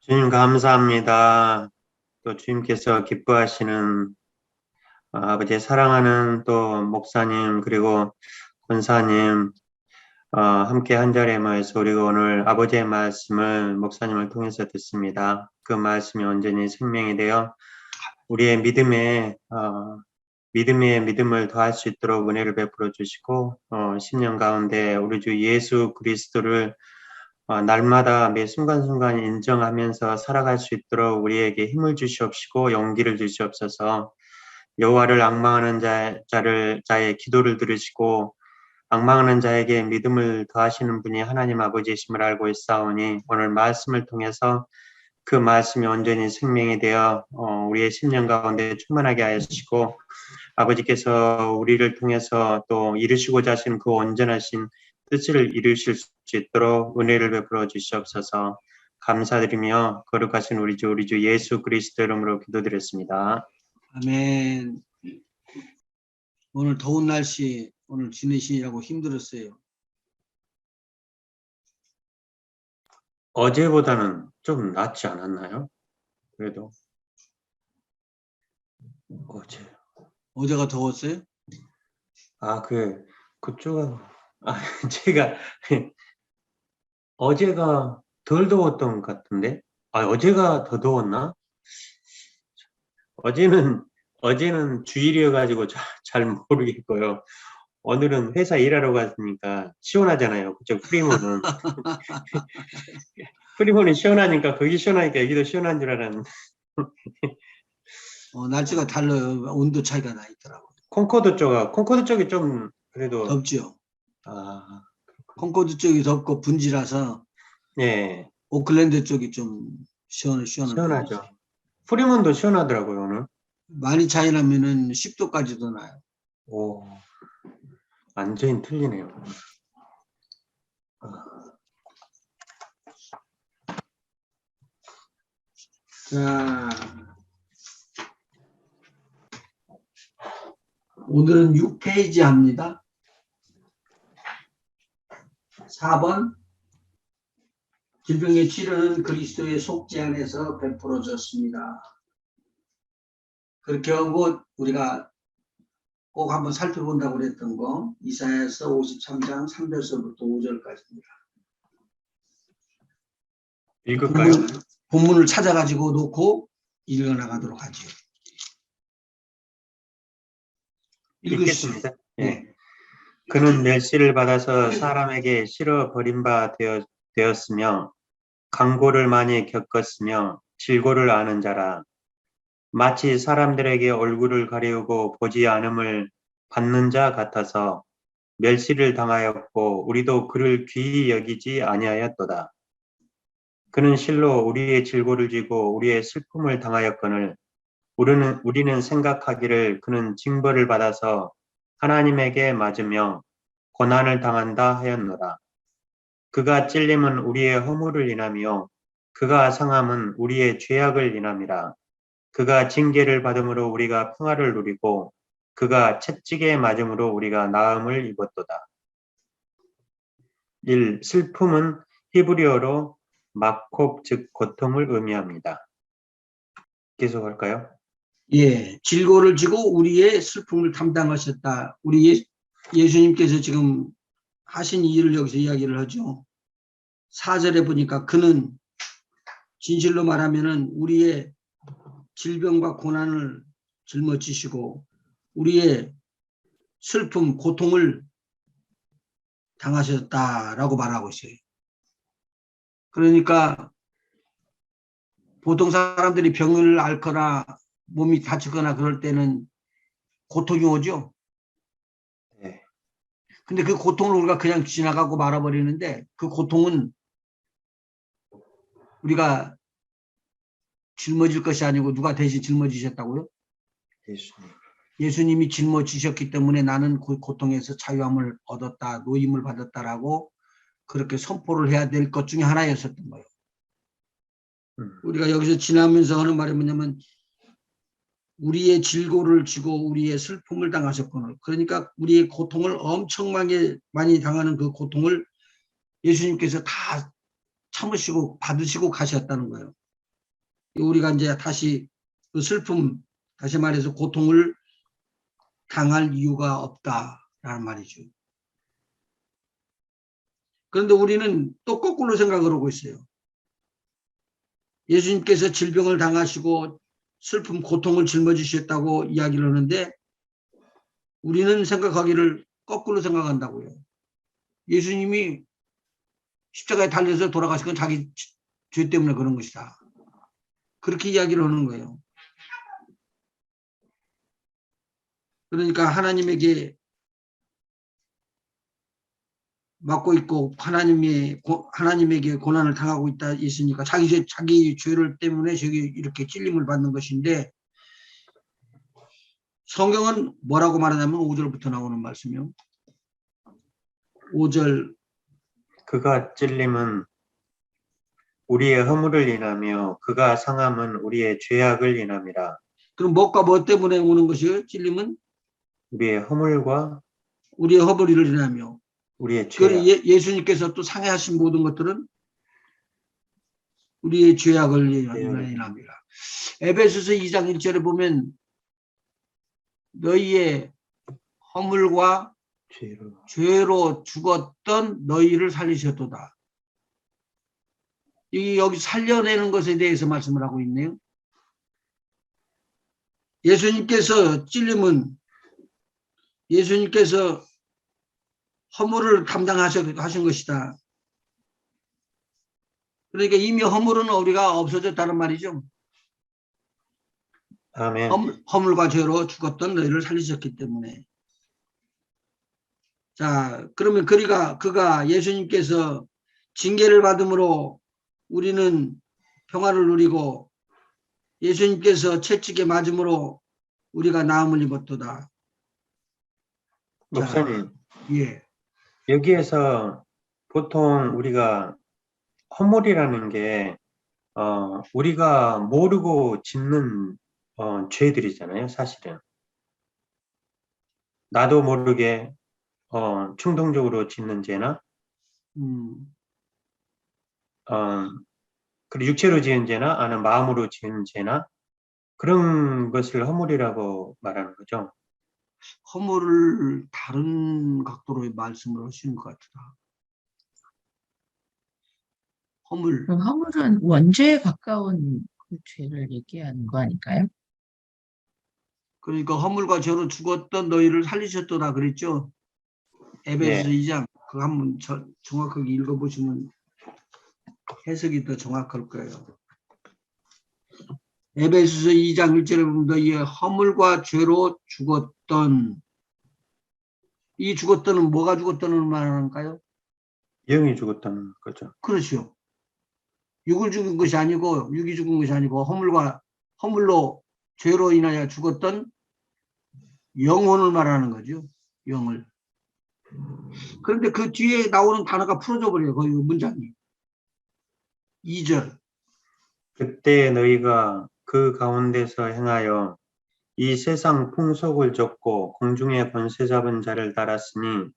주님 감사합니다. 또 주님께서 기뻐하시는 아버지 사랑하는 또 목사님 그리고 권사님 함께 한 자리에 모여서 우리가 오늘 아버지의 말씀을 목사님을 통해서 듣습니다. 그 말씀이 온전히 생명이 되어 우리의 믿음을 더할 수 있도록 은혜를 베풀어 주시고 10년 가운데 우리 주 예수 그리스도를 날마다 매 순간순간 인정하면서 살아갈 수 있도록 우리에게 힘을 주시옵시고 용기를 주시옵소서. 여호와를 앙망하는 자의 기도를 들으시고 앙망하는 자에게 믿음을 더하시는 분이 하나님 아버지이심을 알고 있사오니 오늘 말씀을 통해서 그 말씀이 온전히 생명이 되어 우리의 심령 가운데 충만하게 하시고 아버지께서 우리를 통해서 또 이루시고자 하신 그 온전하신 뜻을 이루실 수 있도록 은혜를 베풀어 주시옵소서. 감사드리며 거룩하신 우리 주 예수 그리스도 이름으로 기도드렸습니다. 아멘. 오늘 더운 날씨 오늘 지내시느라고 힘들었어요. 어제보다는 좀 낫지 않았나요? 그래도 어제가 더웠어요? 그쪽은 제가 어제가 덜 더웠던 것 같은데 어제가 더 더웠나? 어제는 주일이어가지고 잘 모르겠고요. 오늘은 회사 일하러 갔으니까 시원하잖아요. 그쪽 프리몬은. 프리몬이 시원하니까 거기 시원하니까 여기도 시원한 줄 알았는데. 날씨가 달라요. 온도 차이가 나 있더라고요. 콩코드 쪽이 좀 그래도 덥죠. 콩코드 쪽이 덥고 분지라서 네. 오클랜드 쪽이 좀 시원하죠. 프리몬도 시원하더라고요 오늘. 많이 차이 나면은 10도까지도 나요. 오, 완전히 틀리네요. 자, 오늘은 6페이지 합니다. 4번 질병의 치료는 그리스도의 속죄 안에서 베풀어졌습니다. 그렇게 하고 우리가 꼭 한번 살펴본다고 그랬던 거 이사야서 53장 3절서부터 5절까지입니다. 읽을까요? 본문을 찾아가지고 놓고 읽어나가도록 하죠. 읽겠습니다. 네. 그는 멸시를 받아서 사람에게 실어 버린 바 되었으며 강고를 많이 겪었으며 질고를 아는 자라. 마치 사람들에게 얼굴을 가리우고 보지 않음을 받는 자 같아서 멸시를 당하였고 우리도 그를 귀히 여기지 아니하였도다. 그는 실로 우리의 질고를 지고 우리의 슬픔을 당하였거늘 우리는 생각하기를 그는 징벌을 받아서 하나님에게 맞으며 고난을 당한다 하였노라. 그가 찔림은 우리의 허물을 인하며 그가 상함은 우리의 죄악을 인함이라. 그가 징계를 받음으로 우리가 평화를 누리고 그가 채찍에 맞음으로 우리가 나음을 입었도다. 1. 슬픔은 히브리어로 마콥 즉 고통을 의미합니다. 계속할까요? 예, 질고를 지고 우리의 슬픔을 담당하셨다. 우리 예수님께서 지금 하신 일을 여기서 이야기를 하죠. 4절에 보니까 그는 진실로 말하면은 우리의 질병과 고난을 짊어지시고 우리의 슬픔, 고통을 당하셨다라고 말하고 있어요. 그러니까 보통 사람들이 병을 앓거나 몸이 다치거나 그럴 때는 고통이 오죠. 네. 근데 그 고통을 우리가 그냥 지나가고 말아버리는데 그 고통은 우리가 짊어질 것이 아니고 누가 대신 짊어지셨다고요? 예수님이 짊어지셨기 때문에 나는 그 고통에서 자유함을 얻었다, 노임을 받았다라고 그렇게 선포를 해야 될 것 중에 하나였었던 거예요. 우리가 여기서 지나면서 하는 말이 뭐냐면 우리의 질고를 지고 우리의 슬픔을 당하셨거늘. 그러니까 우리의 고통을 엄청 많이 당하는 그 고통을 예수님께서 다 참으시고 받으시고 가셨다는 거예요. 우리가 이제 다시 그 슬픔, 다시 말해서 고통을 당할 이유가 없다라는 말이죠. 그런데 우리는 또 거꾸로 생각을 하고 있어요. 예수님께서 질병을 당하시고 슬픔, 고통을 짊어지셨다고 이야기를 하는데 우리는 생각하기를 거꾸로 생각한다고요. 예수님이 십자가에 달려서 돌아가신 건 자기 죄 때문에 그런 것이다. 그렇게 이야기를 하는 거예요. 그러니까 하나님에게 맡고 있고 하나님에게 고난을 당하고 있다 있으니까 자기 죄를 때문에 저기 이렇게 찔림을 받는 것인데 성경은 뭐라고 말하냐면 5절부터 나오는 말씀이요. 5절 그가 찔림은 우리의 허물을 인하며 그가 상함은 우리의 죄악을 인함이라. 그럼 뭐가 뭐 때문에 오는 것이요? 찔림은 우리의 허물과 우리의 허물을 인하며 우리의 죄악. 예수님께서 또 상해하신 모든 것들은 우리의 죄악을 인함이라. 에베소서 2장 1절에 보면 너희의 허물과 죄로 죽었던 너희를 살리셨도다. 여기 살려내는 것에 대해서 말씀을 하고 있네요. 예수님께서 찔림은 예수님께서 허물을 담당하신 것이다. 그러니까 이미 허물은 우리가 없어졌다는 말이죠. 아멘. 허물과 죄로 죽었던 너희를 살리셨기 때문에. 자, 그러면 그가 예수님께서 징계를 받음으로 우리는 평화를 누리고 예수님께서 채찍에 맞음으로 우리가 나음을 입었도다. 목사님, 예. 여기에서 보통 우리가 허물이라는 게 우리가 모르고 짓는 죄들이잖아요, 사실은. 나도 모르게 충동적으로 짓는 죄나 그리고 육체로 지은 죄나 아니면 마음으로 지은 죄나 그런 것을 허물이라고 말하는 거죠. 허물을 다른 각도로 말씀을 하시는 것 같다. 허물. 그럼 허물은 원죄에 가까운 그 죄를 얘기하는 거 아닐까요? 그러니까 허물과 죄로 죽었던 너희를 살리셨도다 그랬죠. 에베소서 2장 그거 한번 정확하게 읽어보시면 해석이 더 정확할 거예요. 에베소서 2장 1절에 보면 너희의 허물과 죄로 죽었던 이 죽었던은 뭐가 죽었던을 말하는가요? 영이 죽었다는 거죠. 그렇죠. 육을 죽은 것이 아니고 육이 죽은 것이 아니고 허물로 죄로 인하여 죽었던 영혼을 말하는 거죠. 영을. 그런데 그 뒤에 나오는 단어가 풀어져 버려요. 거의 문장이. 2절. 그때 너희가 그 가운데서 행하여 이 세상 풍속을 좇고 공중의 권세 잡은 자를 따랐으니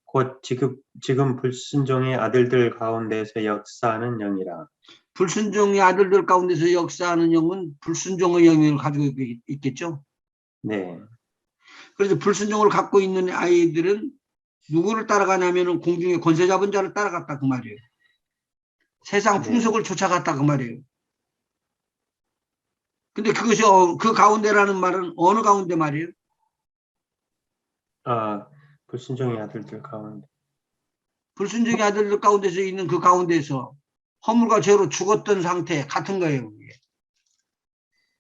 곧 지금 불순종의 아들들 가운데서 역사하는 영이라. 불순종의 아들들 가운데서 역사하는 영은 불순종의 영을 가지고 있겠죠. 네. 그래서 불순종을 갖고 있는 아이들은 누구를 따라가냐면 공중의 권세 잡은 자를 따라갔다 그 말이에요. 세상 풍속을 쫓아갔다 그 말이에요. 근데 그것이 그 가운데라는 말은 어느 가운데 말이에요? 불순종의 아들들 가운데. 불순종의 아들들 가운데서 있는 그 가운데서 허물과 죄로 죽었던 상태 같은 거예요.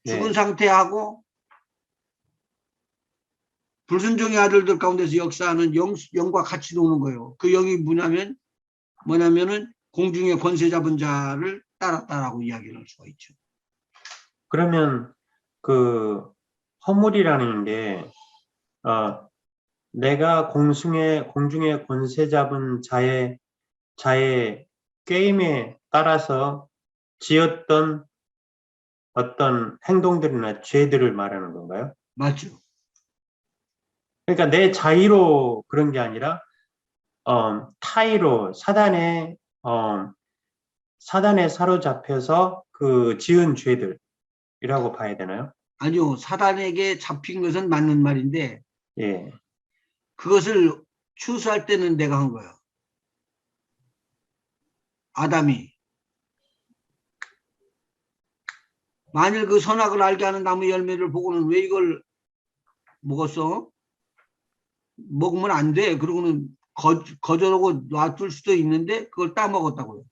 죽은 상태하고 불순종의 아들들 가운데서 역사하는 영과 같이 노는 거예요. 그 영이 뭐냐면은 공중의 권세 잡은 자를 따랐다라고 이야기를 할 수가 있죠. 그러면 그 허물이라는 게 내가 공중의 권세 잡은 자의 게임에 따라서 지었던 어떤 행동들이나 죄들을 말하는 건가요? 맞죠. 그러니까 내 자의로 그런 게 아니라 타의로 사단의 사단에 사로잡혀서 그 지은 죄들이라고 봐야 되나요? 아니요. 사단에게 잡힌 것은 맞는 말인데 예. 그것을 추수할 때는 내가 한 거예요. 아담이. 만일 그 선악을 알게 하는 나무 열매를 보고는 왜 이걸 먹었어? 먹으면 안 돼. 그러고는 거절하고 놔둘 수도 있는데 그걸 따먹었다고요.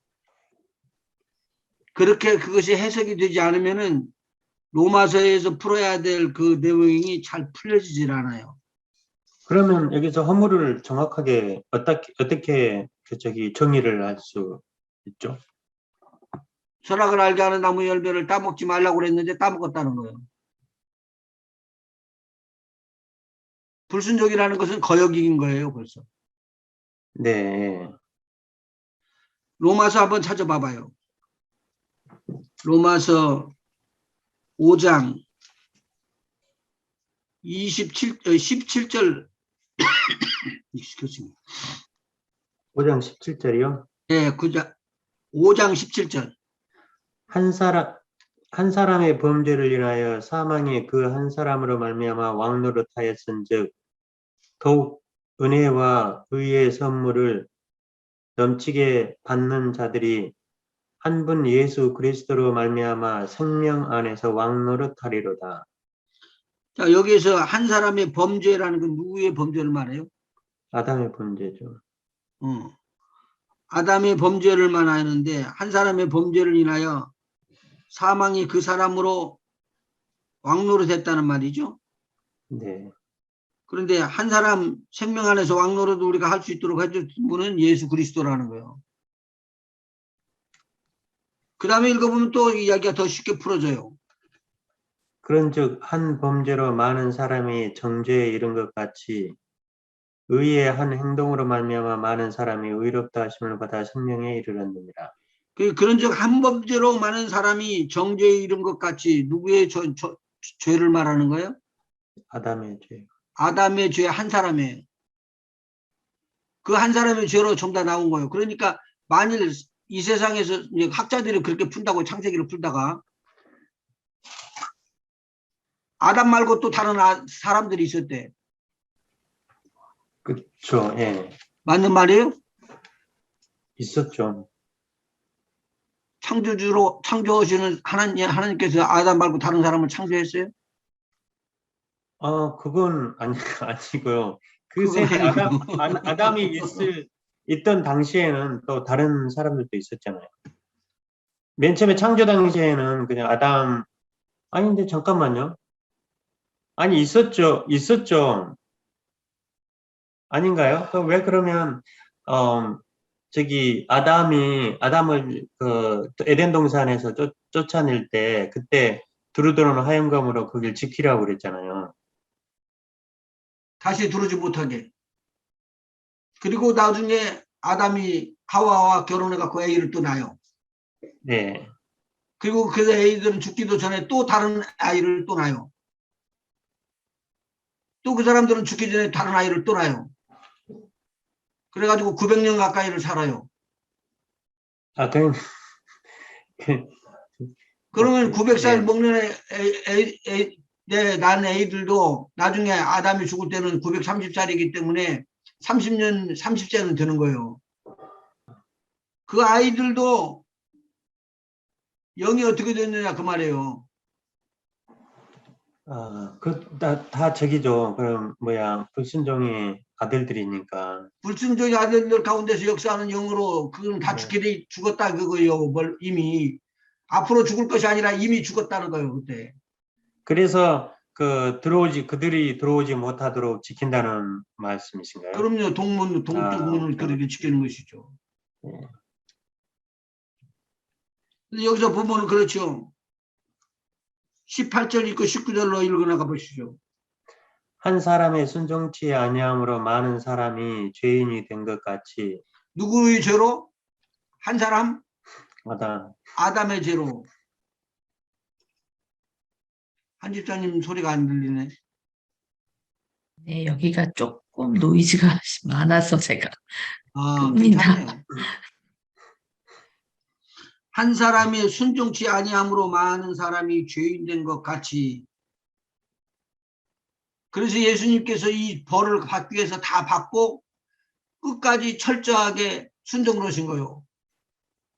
그렇게 그것이 해석이 되지 않으면은 로마서에서 풀어야 될 그 내용이 잘 풀려지질 않아요. 그러면 여기서 허물을 정확하게 어떻게 정의를 할 수 있죠? 선악을 알게 하는 나무 열매를 따먹지 말라고 그랬는데 따먹었다는 거예요. 불순종이라는 것은 거역인 거예요, 벌써. 네. 로마서 한번 찾아봐봐요. 로마서 5장 17절 excuse me. 5장 17절이요. 네, 5장 17절. 한 사람의 범죄를 인하여 사망이 그 한 사람으로 말미암아 왕노릇하였은즉 더욱 은혜와 의의 선물을 넘치게 받는 자들이 한 분 예수 그리스도로 말미암아 생명 안에서 왕노릇하리로다. 자, 여기에서 한 사람의 범죄라는 건 누구의 범죄를 말해요? 아담의 범죄죠. 아담의 범죄를 말하는데 한 사람의 범죄를 인하여 사망이 그 사람으로 왕노릇했다는 말이죠. 네. 그런데 한 사람 생명 안에서 왕노릇 우리가 할 수 있도록 해준 분은 예수 그리스도라는 거예요. 그 다음에 읽어보면 또 이야기가 더 쉽게 풀어져요. 그런즉 한 범죄로 많은 사람이 정죄에 이른 것 같이 의의 한 행동으로 말미암아 많은 사람이 의롭다 하심을 받아 생명에 이르렀느니라. 그런즉 한 범죄로 많은 사람이 정죄에 이른 것 같이 누구의 죄를 말하는 거예요? 아담의 죄. 아담의 죄 한 사람의. 그 한 사람의 죄로 전부 다 나온 거예요. 그러니까 만일 이 세상에서 학자들이 그렇게 푼다고 창세기를 풀다가 아담 말고 또 다른 사람들이 있었대. 그렇죠. 예. 맞는 말이에요? 있었죠. 창조주로 창조하시는 하나님께서 아담 말고 다른 사람을 창조했어요? 그건 아니고요. 그 그건 세대 아니고. 아담이 있던 당시에는 또 다른 사람들도 있었잖아요. 맨 처음에 창조 당시에는 그냥 아닌데 잠깐만요. 아니 있었죠. 아닌가요? 왜 그러면 아담을 그 에덴 동산에서 쫓아낼 때 그때 두루두루 하얀검으로 거길 지키라고 그랬잖아요. 다시 들어오지 못하게. 그리고 나중에 아담이 하와와 결혼해갖고 애를 또 낳아요. 네. 그리고 그 애들은 죽기도 전에 또 다른 아이를 또 낳아요. 또 그 사람들은 죽기 전에 다른 아이를 또 낳아요. 그래가지고 900년 가까이를 살아요. 그러면 900살 네. 먹는 난 애들도 나중에 아담이 죽을 때는 930살이기 때문에 30세는 되는 거예요. 그 아이들도 영이 어떻게 됐느냐 그 말이에요. 다 저기죠. 그럼 불순종의 아들들이니까. 불순종의 아들들 가운데서 역사하는 영으로 그건 다 네. 죽었다 그거예요. 이미 앞으로 죽을 것이 아니라 이미 죽었다는 거예요 그때. 그래서 그들이 들어오지 못하도록 지킨다는 말씀이신가요? 그럼요. 동쪽 문을 그렇게 지키는 것이죠. 네. 근데 여기서 보면은 그렇죠. 18절 읽고 19절로 읽어나가 보시죠. 한 사람의 순종치 아니함으로 많은 사람이 죄인이 된 것 같이. 누구의 죄로? 한 사람? 아담의 죄로. 한 집사님 소리가 안 들리네. 네, 여기가 조금 노이즈가 많아서 제가 끕니다. 괜찮아요. 한 사람이 순종치 아니함으로 많은 사람이 죄인 된 것 같이. 그래서 예수님께서 이 벌을 받기 위해서 다 받고 끝까지 철저하게 순종을 하신 거예요.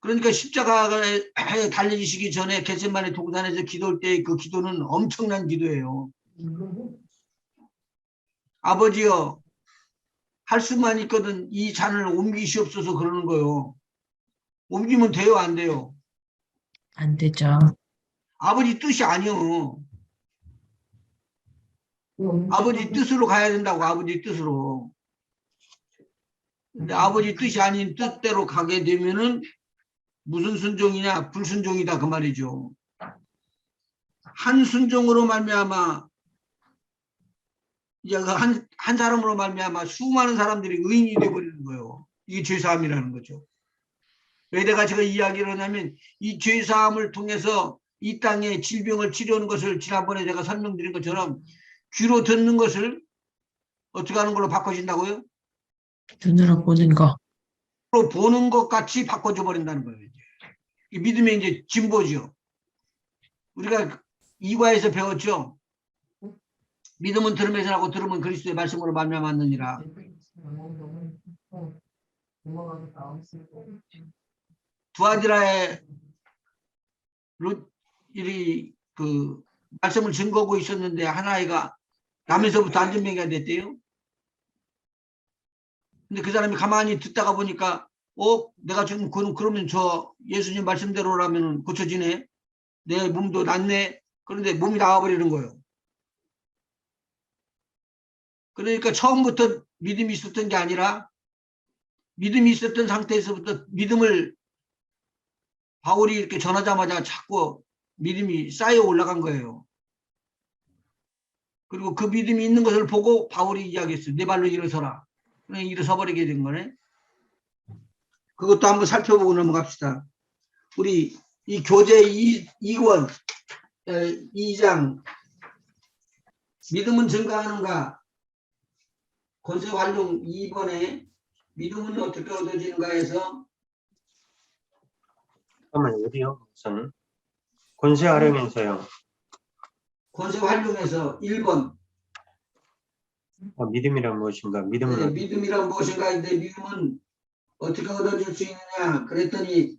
그러니까 십자가에 달려지시기 전에 겟세마네 동산에서 기도할 때 그 기도는 엄청난 기도예요. 아버지여, 할 수만 있거든 이 잔을 옮기시옵소서 그러는 거예요. 옮기면 돼요, 안 돼요? 안 되죠. 아버지 뜻이 아니요. 아버지 뜻으로 가야 된다고, 아버지 뜻으로. 근데 아버지 뜻이 아닌 뜻대로 가게 되면은 무슨 순종이냐? 불순종이다 그 말이죠. 한 순종으로 말미암아 이제 한 사람으로 말미암아 수많은 사람들이 의인이 되어버리는 거예요. 이게 죄사함이라는 거죠. 왜 내가 제가 이야기를 하냐면 이 죄사함을 통해서 이 땅에 질병을 치료하는 것을 지난번에 제가 설명드린 것처럼 귀로 듣는 것을 어떻게 하는 걸로 바꿔진다고요? 눈으로 보는 거. 귀로 보는 것 같이 바꿔줘 버린다는 거예요. 이 믿음의 이제 진보죠. 우리가 이과에서 배웠죠. 믿음은 들음에서 나고 들음은 그리스도의 말씀으로 말미암았느니라. 두아디라의 이 그 말씀을 증거하고 있었는데 한 아이가 남에서부터 안전병이가 됐대요. 근데 그 사람이 가만히 듣다가 보니까 내가 지금 그러면 저 예수님 말씀대로라면 고쳐지네. 내 몸도 낫네. 그런데 몸이 나와버리는 거예요. 그러니까 처음부터 믿음이 있었던 게 아니라 믿음이 있었던 상태에서부터 믿음을 바울이 이렇게 전하자마자 자꾸 믿음이 쌓여 올라간 거예요. 그리고 그 믿음이 있는 것을 보고 바울이 이야기했어요. 내 발로 일어서라. 그냥 일어서 버리게 된 거네. 그것도 한번 살펴보고 넘어갑시다. 우리 이 교재 2권 2장 믿음은 증가하는가 권세 활용 2번에 믿음은 어떻게 얻어지는가 해서 잠깐만요. 어디요? 우선 권세 활용에서요. 권세 활용에서 1번 믿음이란 무엇인가? 믿음은 믿음이란 무엇인가 인데 믿음은 어떻게 얻어질 수 있느냐 그랬더니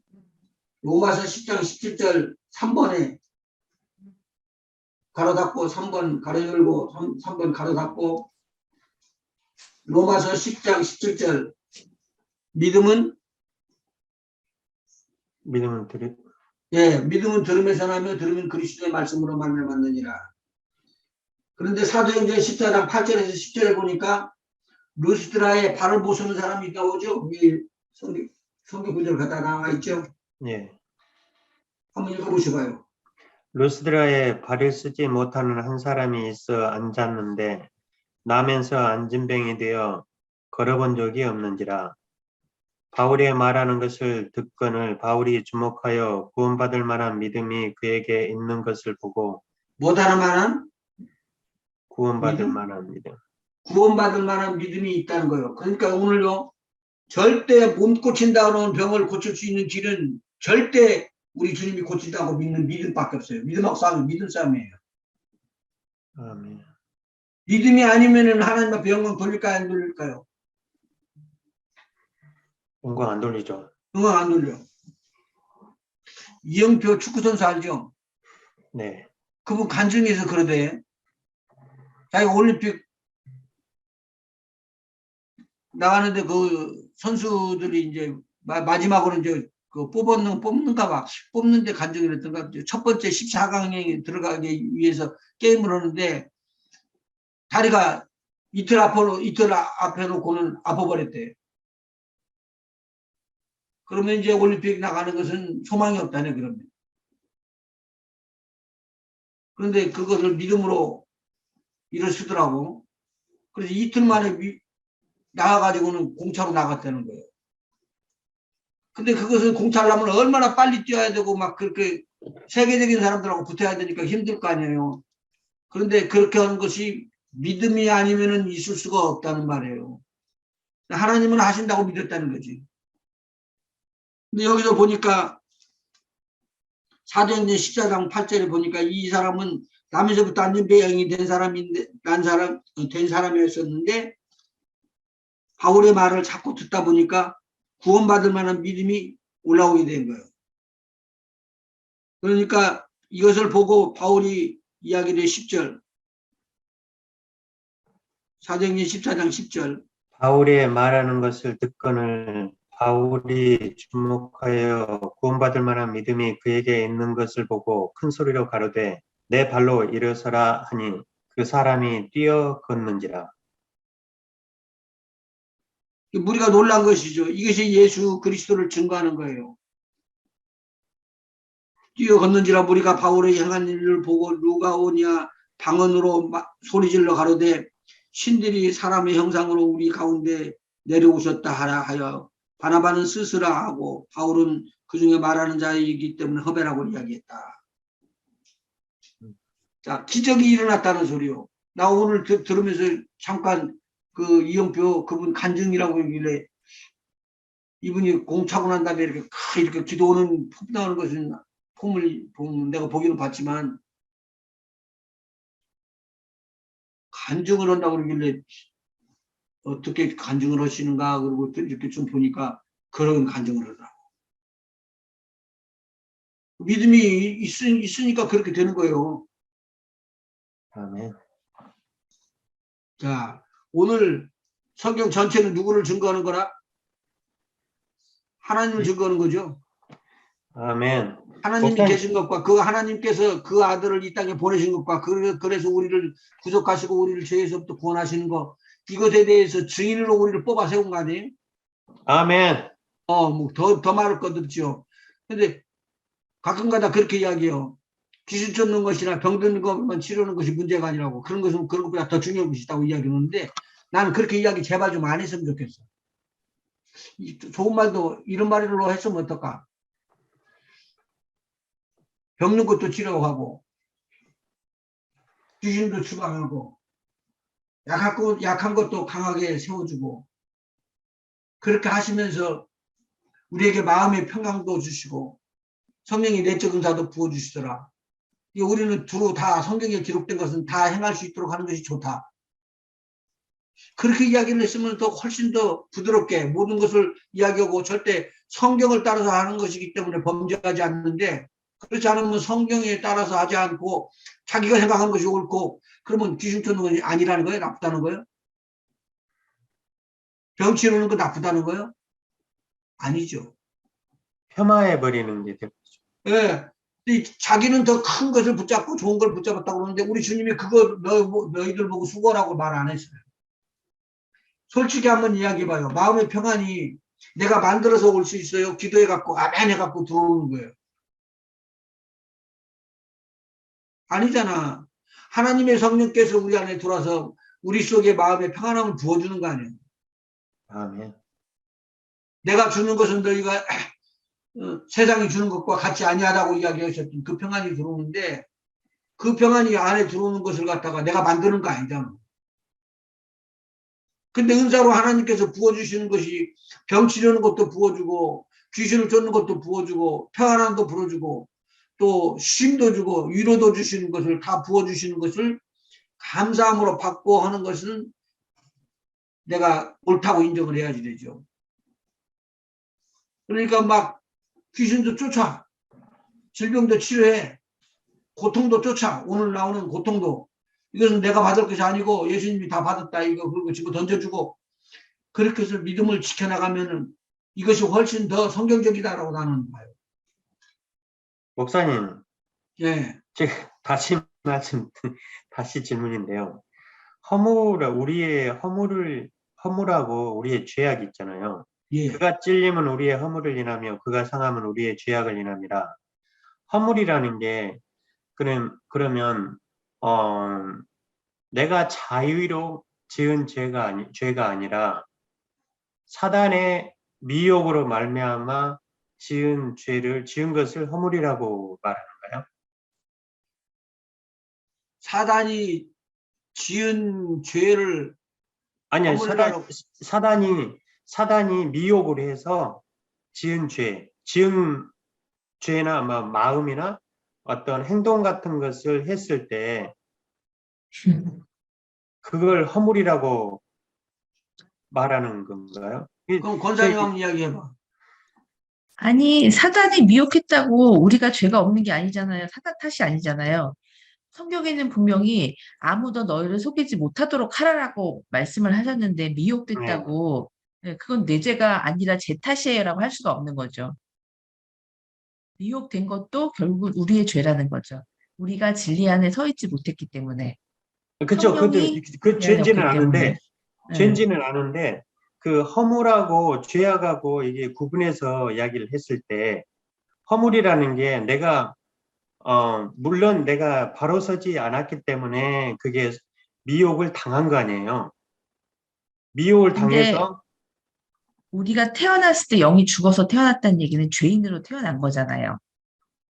로마서 10장 17절 3번에 가로 닫고 3번 가로 열고 3번 가로 닫고 로마서 10장 17절 믿음은 들음에서 나며 들으면 그리스도의 말씀으로 말미암았느니라. 그런데 사도행전 14장 8절에서 10절에 보니까 루스드라에 발을 보수는 사람이 나오죠. 성경 구절 갖다 나와 있죠. 예. 한번 읽어보셔봐요. 루스드라에 발을 쓰지 못하는 한 사람이 있어 앉았는데 나면서 안진병이 되어 걸어본 적이 없는지라. 바울이 말하는 것을 듣거늘 바울이 주목하여 구원받을 만한 믿음이 그에게 있는 것을 보고 못하는 만한 구원받을 믿음? 만한 믿음. 구원받을 만한 믿음이 있다는 거예요. 그러니까 오늘요 절대 몸 고친다고 하는 병을 고칠 수 있는 길은 절대 우리 주님이 고친다고 믿는 믿음밖에 없어요. 믿음하고 싸우면 믿음 싸움이에요. 아멘. 믿음이 아니면은 하나님 앞에 영광 돌릴까요? 안 돌릴까요? 영광 안 돌리죠. 영광 안 돌려. 이영표 축구선수 알죠? 네. 그분 간증해서 그러대. 자기가 올림픽 나가는데 그 선수들이 이제 마지막으로 이제 그 뽑는가 봐. 뽑는데 간증을 했던가. 첫 번째 14강에 들어가기 위해서 게임을 하는데 다리가 이틀 앞에 놓고는 아파버렸대. 그러면 이제 올림픽 나가는 것은 소망이 없다네, 그러면. 그런데 그것을 믿음으로 일어서더라고. 그래서 이틀 만에 나가가지고는 공차로 나갔다는 거예요. 근데 그것은 공차를 하면 얼마나 빨리 뛰어야 되고 막 그렇게 세계적인 사람들하고 붙어야 되니까 힘들 거 아니에요. 그런데 그렇게 하는 것이 믿음이 아니면은 있을 수가 없다는 말이에요. 하나님은 하신다고 믿었다는 거지. 근데 여기서 보니까 사도행전 14장 8절에 보니까 이 사람은 남에서부터 안전배양이 된 사람이었었는데 바울의 말을 자꾸 듣다 보니까 구원받을 만한 믿음이 올라오게 된 거예요. 그러니까 이것을 보고 바울이 이야기를 10절 사도행전 14장 10절 바울이 말하는 것을 듣거늘 바울이 주목하여 구원받을 만한 믿음이 그에게 있는 것을 보고 큰 소리로 가로되 내 발로 일어서라 하니 그 사람이 뛰어 걷는지라. 우리가 놀란 것이죠. 이것이 예수 그리스도를 증거하는 거예요. 뛰어 걷는지라 우리가 바울의 행한 일을 보고 루가오니아 방언으로 소리질러 가로되 신들이 사람의 형상으로 우리 가운데 내려오셨다 하여 바나바는 스스라 하고 바울은 그 중에 말하는 자이기 때문에 허배라고 이야기했다. 자, 기적이 일어났다는 소리요. 나 오늘 들으면서 잠깐 그 이영표 그분 간증이라고 얘기길래 이분이 공차고 난 다음에 이렇게 기도 오는 폼 나오는 것은 폼을 내가 보기는 봤지만 간증을 한다고 그러길래 어떻게 간증을 하시는가 그러고 이렇게 좀 보니까 그런 간증을 하더라고. 믿음이 있으니까 그렇게 되는 거예요. 아멘. 자, 오늘 성경 전체는 누구를 증거하는 거라? 하나님을 증거하는 거죠. 아멘. 하나님이 목사님. 계신 것과 그 하나님께서 그 아들을 이 땅에 보내신 것과 그래서 우리를 구속하시고 우리를 죄에서부터 구원하시는 것 이것에 대해서 증인으로 우리를 뽑아 세운 거 아니에요? 아멘. 뭐 더 말할 것 없죠. 근데 가끔가다 그렇게 이야기해요. 귀신 쫓는 것이나 병드는 것만 치료하는 것이 문제가 아니라고. 그런 것은 그런 것보다 더 중요한 것이 있다고 이야기하는데 나는 그렇게 이야기 제발 좀 안 했으면 좋겠어. 좋은 말도 이런 말로 했으면 어떨까? 병든 것도 치료하고 귀신도 추방하고 약한 것도 강하게 세워주고 그렇게 하시면서 우리에게 마음의 평강도 주시고 성령의 내적 은사도 부어주시더라. 우리는 두루 다 성경에 기록된 것은 다 행할 수 있도록 하는 것이 좋다. 그렇게 이야기를 했으면 더 훨씬 더 부드럽게 모든 것을 이야기하고 절대 성경을 따라서 하는 것이기 때문에 범죄하지 않는데 그렇지 않으면 성경에 따라서 하지 않고 자기가 생각한 것이 옳고 그러면 귀신 쫓는 것이 아니라는 거예요? 나쁘다는 거예요? 병 치료는 거 나쁘다는 거예요? 아니죠. 폄하해 버리는 게 될 거죠. 예. 자기는 더 큰 것을 붙잡고 좋은 걸 붙잡았다고 그러는데 우리 주님이 그거 너희들 보고 수고라고 말 안 했어요. 솔직히 한번 이야기해봐요. 마음의 평안이 내가 만들어서 올 수 있어요. 기도해갖고 아멘 해갖고 들어오는 거예요. 아니잖아. 하나님의 성령께서 우리 안에 들어와서 우리 속에 마음의 평안함을 부어주는 거 아니에요. 아멘. 내가 주는 것은 너희가 세상이 주는 것과 같이 아니하다고 이야기하셨던 그 평안이 들어오는데 그 평안이 안에 들어오는 것을 갖다가 내가 만드는 거 아니잖아. 근데 은사로 하나님께서 부어주시는 것이 병 치료는 것도 부어주고 귀신을 쫓는 것도 부어주고 평안함도 불어주고 또 쉼도 주고 위로도 주시는 것을 다 부어주시는 것을 감사함으로 받고 하는 것은 내가 옳다고 인정을 해야지 되죠. 그러니까 막 귀신도 쫓아 질병도 치료해 고통도 쫓아 오늘 나오는 고통도 이것은 내가 받을 것이 아니고 예수님이 다 받았다 이거 그리고 지금 던져주고 그렇게 해서 믿음을 지켜나가면은 이것이 훨씬 더 성경적이다라고 나는 봐요. 목사님. 예. 다시 질문인데요. 우리의 허물하고 우리의 죄악 있잖아요. 예. 그가 찔림은 우리의 허물을 인하며 그가 상함은 우리의 죄악을 인함이라. 허물이라는 게 그러면 내가 자유로 지은 죄가 아니라 사단의 미혹으로 말미암아 지은 것을 허물이라고 말하는가요? 사단이 지은 죄를 아니요. 허물이라고 사단이 미혹을 해서 지은 죄나 마음이나 어떤 행동 같은 것을 했을 때 그걸 허물이라고 말하는 건가요? 그럼 권사님 한번 이야기해봐. 아니, 사단이 미혹했다고 우리가 죄가 없는 게 아니잖아요. 사단 탓이 아니잖아요. 성경에는 분명히 아무도 너희를 속이지 못하도록 하라라고 말씀을 하셨는데 네. 미혹됐다고 네, 그건 내 죄가 아니라 제 탓이에요라고 할 수가 없는 거죠. 미혹된 것도 결국 우리의 죄라는 거죠. 우리가 진리 안에 서 있지 못했기 때문에 그쵸. 성령이 그 진리 안에 죄인지는 없기 때문에 아는데, 죄인지는 아는데, 그 허물하고 죄악하고 이게 구분해서 이야기를 했을 때, 허물이라는 게 물론 내가 바로 서지 않았기 때문에 그게 미혹을 당한 거 아니에요. 미혹을 근데 당해서, 우리가 태어났을 때 영이 죽어서 태어났다는 얘기는 죄인으로 태어난 거잖아요.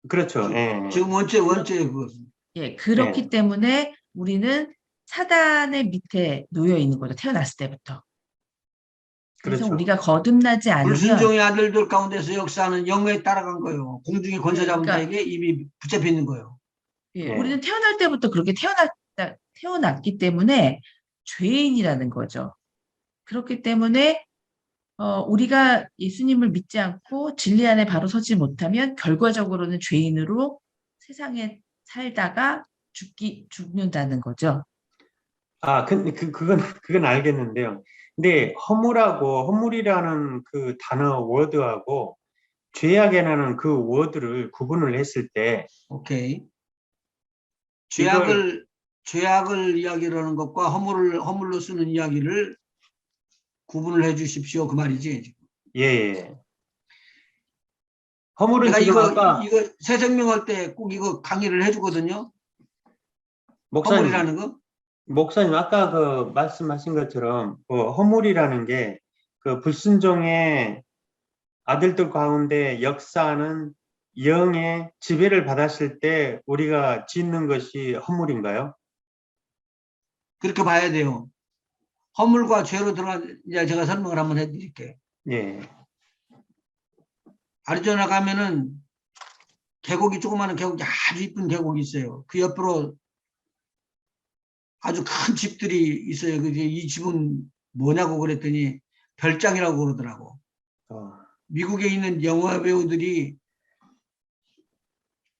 그렇죠. 예. 지금 원죄 그것은. 예, 그렇기 예. 때문에 우리는 사단의 밑에 놓여 있는 거죠. 태어났을 때부터. 그래서 그렇죠. 우리가 거듭나지 않으면 불순종의 아들들 가운데서 역사하는 영에 따라간 거예요. 공중의 예, 권세 잡은 그러니까 자에게 이미 붙잡혀 있는 거예요. 예, 예. 우리는 태어날 때부터 그렇게 태어났기 때문에 죄인이라는 거죠. 그렇기 때문에 우리가 예수님을 믿지 않고 진리 안에 바로 서지 못하면 결과적으로는 죄인으로 세상에 살다가 죽는다는 거죠. 그건 알겠는데요. 근데 허물이라는 그 단어 워드하고 죄악이라는 그 워드를 구분을 했을 때, 오케이. 이걸, 죄악을 이야기하는 것과 허물로 쓰는 이야기를 구분을 해 주십시오. 그 말이지. 예, 예. 허물은 내가 지금 아까 이거 새 생명할 때 꼭 이거 강의를 해 주거든요. 목사님, 허물이라는 거. 목사님 아까 그 말씀하신 것처럼 그 허물이라는 게 그 불순종의 아들들 가운데 역사하는 영의 지배를 받았을 때 우리가 짓는 것이 허물인가요? 그렇게 봐야 돼요. 허물과 죄로 들어간 이제 제가 설명을 한번 해 드릴게요. 예, 아리조나 가면은 조그마한 계곡이 아주 이쁜 계곡이 있어요. 그 옆으로 아주 큰 집들이 있어요. 이 집은 뭐냐고 그랬더니 별장이라고 그러더라고. 어, 미국에 있는 영화 배우들이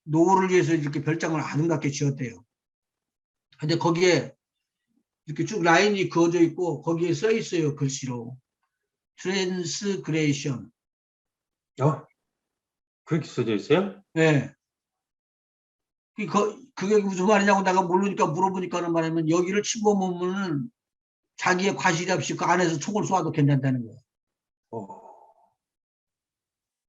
노후를 위해서 이렇게 별장을 아름답게 지었대요. 근데 거기에 이렇게 쭉 라인이 그어져 있고 거기에 써 있어요. 글씨로. 트랜스그레이션. 그렇게 써져 있어요? 네. 그게 무슨 말이냐고 내가 모르니까 물어보니까 하는 말이면 여기를 침범하면은 자기의 과실이 없이 그 안에서 총을 쏴도 괜찮다는 거예요. 어,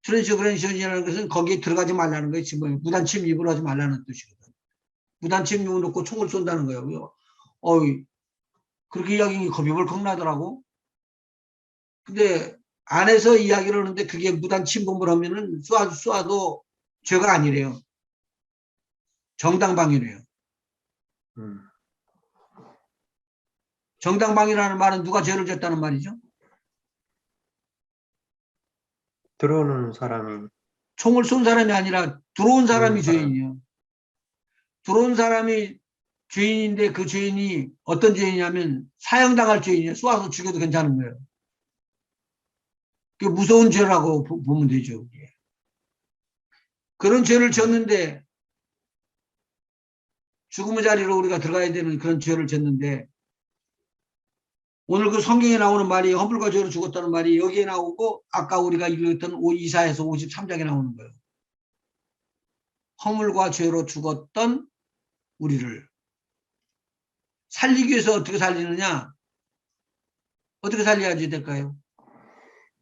트랜스그레이션이라는 것은 거기에 들어가지 말라는 거예요. 지금 무단 침입을 하지 말라는 뜻이거든. 무단 침입을 놓고 총을 쏜다는 거예요. 그렇게 이야기하니 겁이 벌컥 나더라고. 근데 안에서 이야기를 하는데 그게 무단 침범을 하면은 쏴도 죄가 아니래요. 정당방위래요. 음. 정당방위라는 말은 누가 죄를 졌다는 말이죠? 들어오는 사람이 총을 쏜 사람이 아니라 들어온 들어오는 사람이 사람. 죄인이에요. 들어온 사람이 죄인인데 그 죄인이 어떤 죄인이냐면 사형당할 죄인이에요. 쏘아서 죽여도 괜찮은 거예요. 그 무서운 죄라고 보면 되죠. 그런 죄를 졌는데 죽음의 자리로 우리가 들어가야 되는 그런 죄를 졌는데 오늘 그 성경에 나오는 말이 허물과 죄로 죽었다는 말이 여기에 나오고 아까 우리가 읽었던 이사야서 53장에 나오는 거예요. 허물과 죄로 죽었던 우리를 살리기 위해서 어떻게 살리느냐? 어떻게 살려야지 될까요?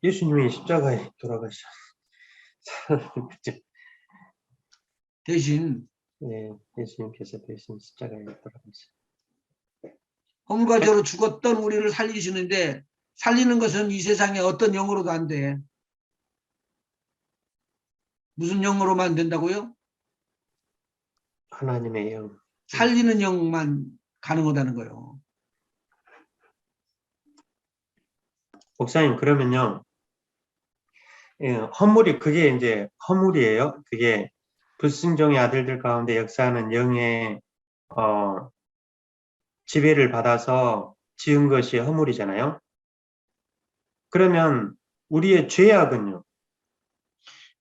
예수님이 십자가에 돌아가셨. 대신 네, 예수님께서 대신 십자가에 돌아가셨. 허물과 죄로 죽었던 우리를 살리시는데 살리는 것은 이 세상에 어떤 영으로도 안 돼. 무슨 영으로만 된다고요? 하나님의 영. 살리는 영만 가능하다는 거예요. 목사님, 그러면요. 예, 허물이 그게 이제 허물이에요. 그게 불순종의 아들들 가운데 역사하는 영의 지배를 받아서 지은 것이 허물이잖아요. 그러면 우리의 죄악은요?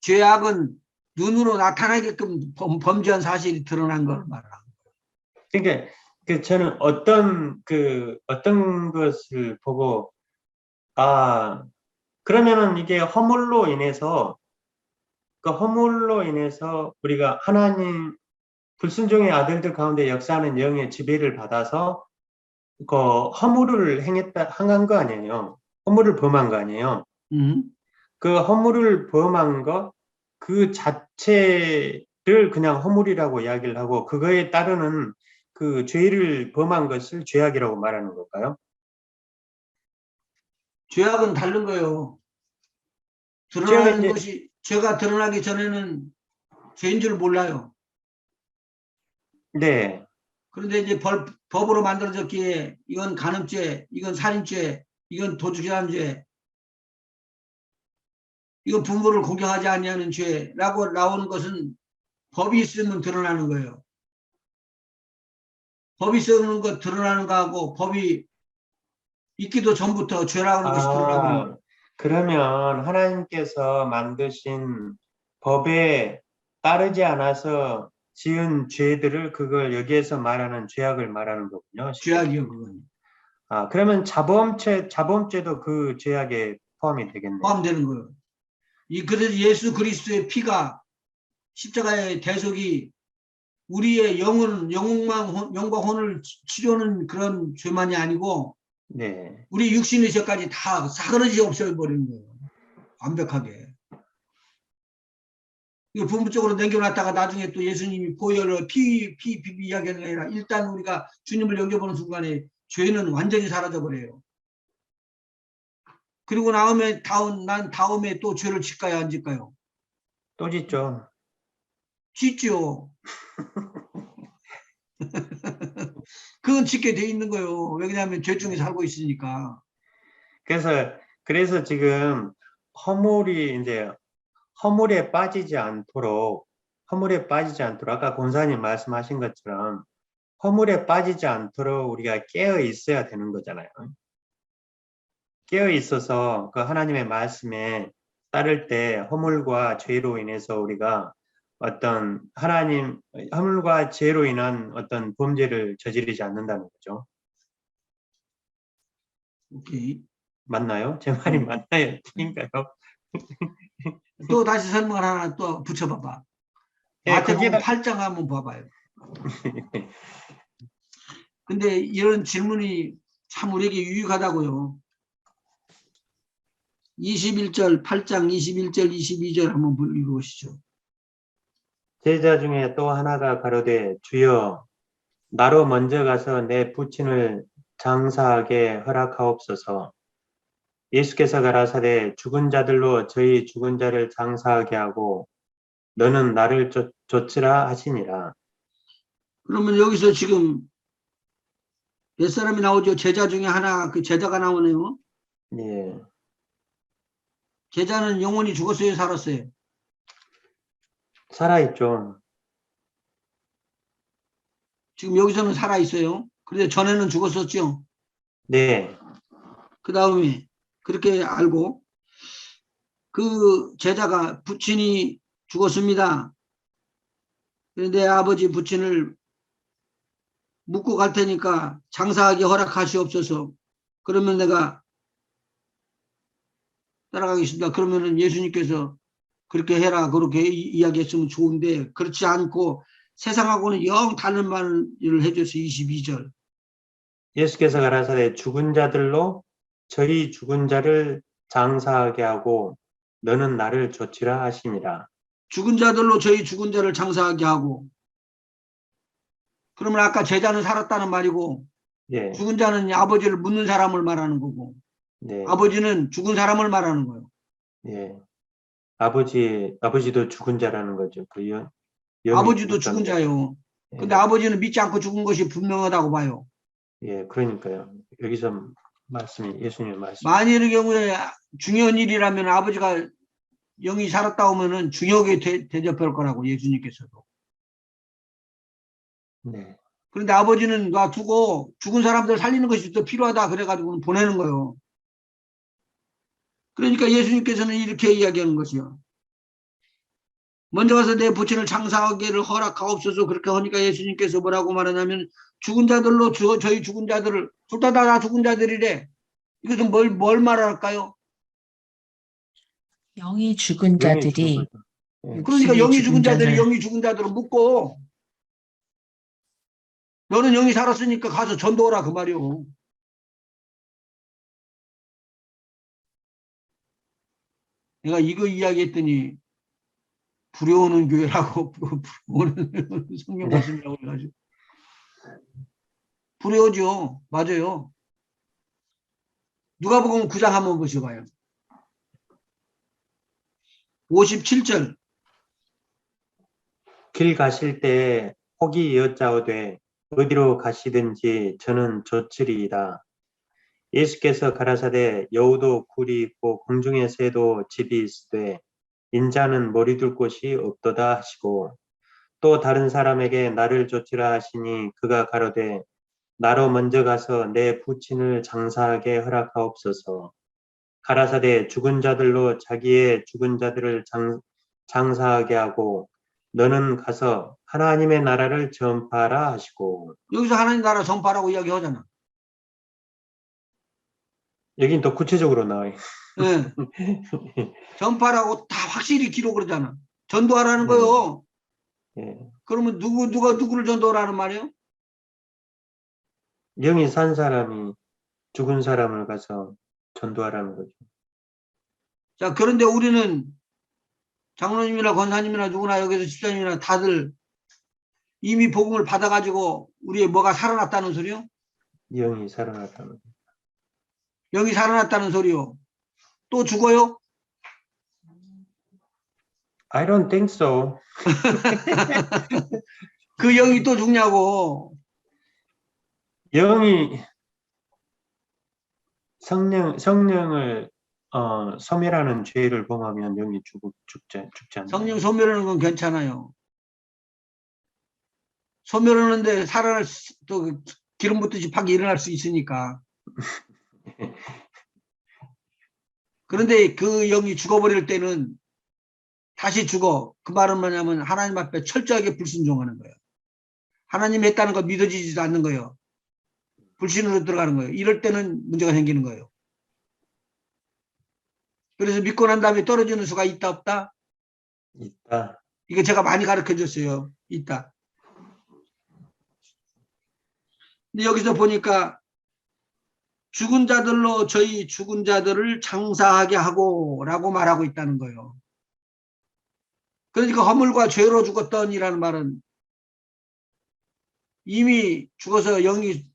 죄악은 눈으로 나타나게끔 범죄한 사실이 드러난 걸 말하는 그러니까 저는 어떤 것을 보고 그러면은 이게 허물로 인해서 그 허물로 인해서 우리가 하나님 불순종의 아들들 가운데 역사하는 영의 지배를 받아서 그 허물을 행한 거 아니에요. 허물을 범한 거 아니에요. 그 허물을 범한 거 그 자체를 그냥 허물이라고 이야기를 하고 그거에 따르는 그 죄를 범한 것을 죄악이라고 말하는 걸까요? 죄악은 다른 거예요. 죄가 드러나는 이제 것이 죄가 드러나기 전에는 죄인 줄 몰라요. 네, 그런데 이제 법으로 만들어졌기에 이건 간음죄, 이건 살인죄, 이건 도둑질한죄, 이건 부모를 공경하지 아니하는 죄라고 나오는 것은 법이 있으면 드러나는 거예요. 법이 있으면 거 드러나는 거하고 법이 있기도 전부터 죄라고 하는 것이 드러나버린 거예요. 그러면 하나님께서 만드신 법에 따르지 않아서 지은 죄들을 그걸 여기에서 말하는 죄악을 말하는 거군요. 죄악이요, 그건. 그러면 자범죄도 그 죄악에 포함이 되겠네요. 포함되는 거예요. 그래서 예수 그리스도의 피가 십자가의 대속이 우리의 영과 혼을 치료하는 그런 죄만이 아니고 네. 우리 육신의 죄까지 다 사그러지 없애버리는 거예요. 완벽하게. 이거 부분적으로 남겨놨다가 나중에 또 예수님이 보혈로 피 이야기하는 게 아니라 일단 우리가 주님을 영접하는 순간에 죄는 완전히 사라져버려요. 그리고 난 다음에 또 죄를 짓까요, 안 짓까요? 또 짓죠. 짓죠. 그건 짓게 돼 있는 거예요. 왜냐하면 죄 중에 살고 있으니까. 그래서 지금 허물에 빠지지 않도록 아까 권사님 말씀하신 것처럼 허물에 빠지지 않도록 우리가 깨어 있어야 되는 거잖아요. 깨어 있어서 그 하나님의 말씀에 따를 때 허물과 죄로 인해서 우리가 허물과 죄로 인한 어떤 범죄를 저지르지 않는다는 거죠. 오케이. 맞나요? 제 말이 맞나요? 틀린가요? 또 다시 설명을 하나 또 붙여봐봐. 예, 마태복음 8장 한번 봐봐요. 근데 이런 질문이 참 우리에게 유익하다고요. 8장 21절, 22절 한번 읽어보시죠. 제자 중에 또 하나가 가로되 주여 나로 먼저 가서 내 부친을 장사하게 허락하옵소서. 예수께서 가라사대 죽은 자들로 저희 죽은 자를 장사하게 하고 너는 나를 좇으라 하시니라. 그러면 여기서 지금 몇 사람이 나오죠? 제자 중에 하나, 그 제자가 나오네요. 예. 제자는 영원히 죽었어요, 살았어요? 살아있죠. 지금 여기서는 살아있어요. 그런데 전에는 죽었었죠. 네. 그 다음에 그렇게 알고 그 제자가 부친이 죽었습니다. 그런데 아버지 부친을 묻고 갈 테니까 장사하기 허락하시옵소서. 그러면 내가 따라가겠습니다. 그러면은 예수님께서 그렇게 해라 그렇게 이야기했으면 좋은데 그렇지 않고 세상하고는 영 다른 말을 해줘서 22절. 예수께서 가라사대 죽은 자들로 저희 죽은 자를 장사하게 하고 너는 나를 좇으라 하시니라. 죽은 자들로 저희 죽은 자를 장사하게 하고 그러면 아까 제자는 살았다는 말이고 예. 죽은 자는 아버지를 묻는 사람을 말하는 거고 네. 아버지는 죽은 사람을 말하는 거예요. 예. 아버지도 죽은 자라는 거죠. 아버지도 죽은 자예요. 예. 근데 아버지는 믿지 않고 죽은 것이 분명하다고 봐요. 예, 그러니까요. 여기서 예수님 말씀. 만일의 경우에 중요한 일이라면 아버지가 영이 살았다 오면은 중역에 대접할 거라고 예수님께서도. 네. 그런데 아버지는 놔두고 죽은 사람들 살리는 것이 더 필요하다 그래가지고 보내는 거예요. 그러니까 예수님께서는 이렇게 이야기하는 것이요. 먼저 가서 내 부친을 장사하기를 허락하옵소서. 그렇게 하니까 예수님께서 뭐라고 말하냐면 죽은 자들로 저희 죽은 자들을 둘 다 죽은 자들이래. 이것은 뭘 말할까요? 영이 죽은 영이 죽은 자들이 거죠. 예. 그러니까 집이 영이 죽은 죽은 자들이 자들, 영이 죽은 자들을 묻고 너는 영이 살았으니까 가서 전도하라 그 말이오. 내가 이거 이야기했더니 불효오는 교회라고 불효오는 성경 네. 말씀이라고 해가지고 불효죠. 맞아요. 누가복음 9장 한번 보셔봐요. 57절. 길 가실 때에 혹이 여짜오되 어디로 가시든지 저는 좋으리이다. 예수께서 가라사대 여우도 굴이 있고 공중의 새도 집이 있으되 인자는 머리둘 곳이 없도다 하시고 또 다른 사람에게 나를 쫓으라 하시니 그가 가로되 나로 먼저 가서 내 부친을 장사하게 허락하옵소서. 가라사대 죽은 자들로 자기의 죽은 자들을 장사하게 하고 너는 가서 하나님의 나라를 전파하라 하시고. 여기서 하나님 나라 전파라고 이야기하잖아. 여긴 더 구체적으로 나와요. 예. 전파라고 다 확실히 기록을 하잖아. 전도하라는 네. 거요. 예. 그러면 누가 누구를 전도하라는 말이에요? 영이 산 사람이 죽은 사람을 가서 전도하라는 거죠. 자, 그런데 우리는 장로님이나 권사님이나 누구나 여기서 집사님이나 다들 이미 복음을 받아가지고 우리의 뭐가 살아났다는 소리요? 영이 살아났다는 거죠. 영이 살아났다는 소리요. 또 죽어요? I don't think so. 그 영이 또 죽냐고. 영이 성령을 소멸하는 죄를 범하면 영이 죽지 않나요? 성령 소멸하는 건 괜찮아요. 소멸하는데 살아날 또 기름 붓듯이 팍 일어날 수 있으니까. 그런데 그 영이 죽어버릴 때는 다시 죽어. 그 말은 뭐냐면 하나님 앞에 철저하게 불순종하는 거예요. 하나님 했다는 거 믿어지지도 않는 거예요. 불신으로 들어가는 거예요. 이럴 때는 문제가 생기는 거예요. 그래서 믿고 난 다음에 떨어지는 수가 있다 없다? 있다. 이거 제가 많이 가르쳐 줬어요. 있다. 근데 여기서 보니까 죽은 자들로 저희 죽은 자들을 장사하게 하고 라고 말하고 있다는 거예요. 그러니까 허물과 죄로 죽었던이라는 말은 이미 죽어서 영이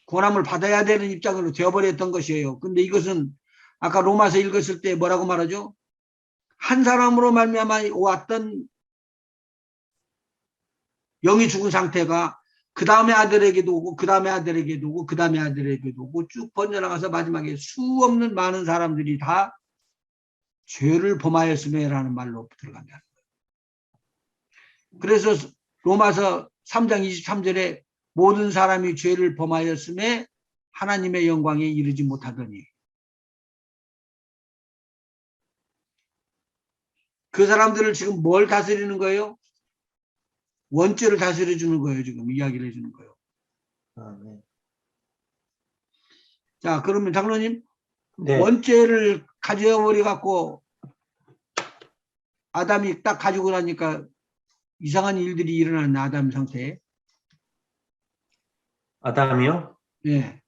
고난을 받아야 되는 입장으로 되어버렸던 것이에요. 근데 이것은 아까 로마서 읽었을 때 뭐라고 말하죠? 한 사람으로 말미암아 왔던 영이 죽은 상태가 그 다음에 아들에게도 오고 그 다음에 아들에게도 오고 그 다음에 아들에게도 오고 쭉 번져나가서 마지막에 수없는 많은 사람들이 다 죄를 범하였음에라는 말로 들어간다. 그래서 로마서 3장 23절에 모든 사람이 죄를 범하였음에 하나님의 영광에 이르지 못하더니 그 사람들을 지금 뭘 다스리는 거예요? 원죄를 다스려 주는 거예요. 지금 이야기를 해주는 거예요. 아, 네. 자, 그러면 장로님 네. 원죄를 가져버려 갖고 아담이 딱 가지고 나니까 이상한 일들이 일어나는 아담 상태에. 아담이요? 예.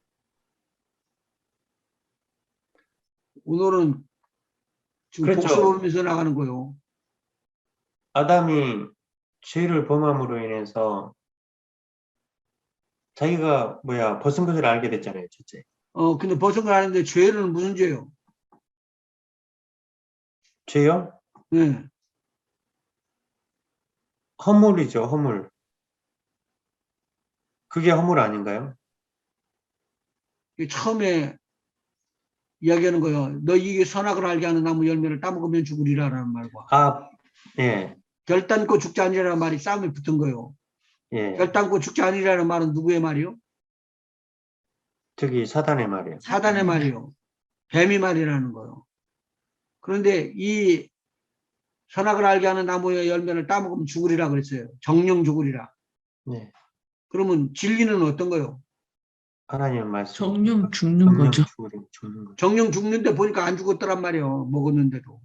오늘은 지금 그렇죠. 복수하면서 나가는 거예요. 아담이 죄를 범함으로 인해서 자기가 벗은 것을 알게 됐잖아요, 첫째. 근데 벗은 걸 아는데 죄는 무슨 죄요? 죄요? 예. 허물이죠, 허물. 그게 허물 아닌가요? 처음에 이야기하는 거예요. 너 이게 선악을 알게 하는 나무 열매를 따먹으면 죽으리라라는 말과 아, 예, 결단코 죽지 아니라는 말이 싸움에 붙은 거예요. 예. 결단코 죽지 아니라는 말은 누구의 말이요? 저기 사단의 말이에요. 사단의 말이요. 뱀이 말이라는 거예요. 그런데 이 선악을 알게 하는 나무의 열매를 따먹으면 죽으리라 그랬어요. 정령 죽으리라. 네. 그러면 진리는 어떤 거예요? 하나님 말씀. 정령 죽는 거죠. 죽는 거죠. 정령 죽는데 보니까 안 죽었더란 말이에요. 먹었는데도.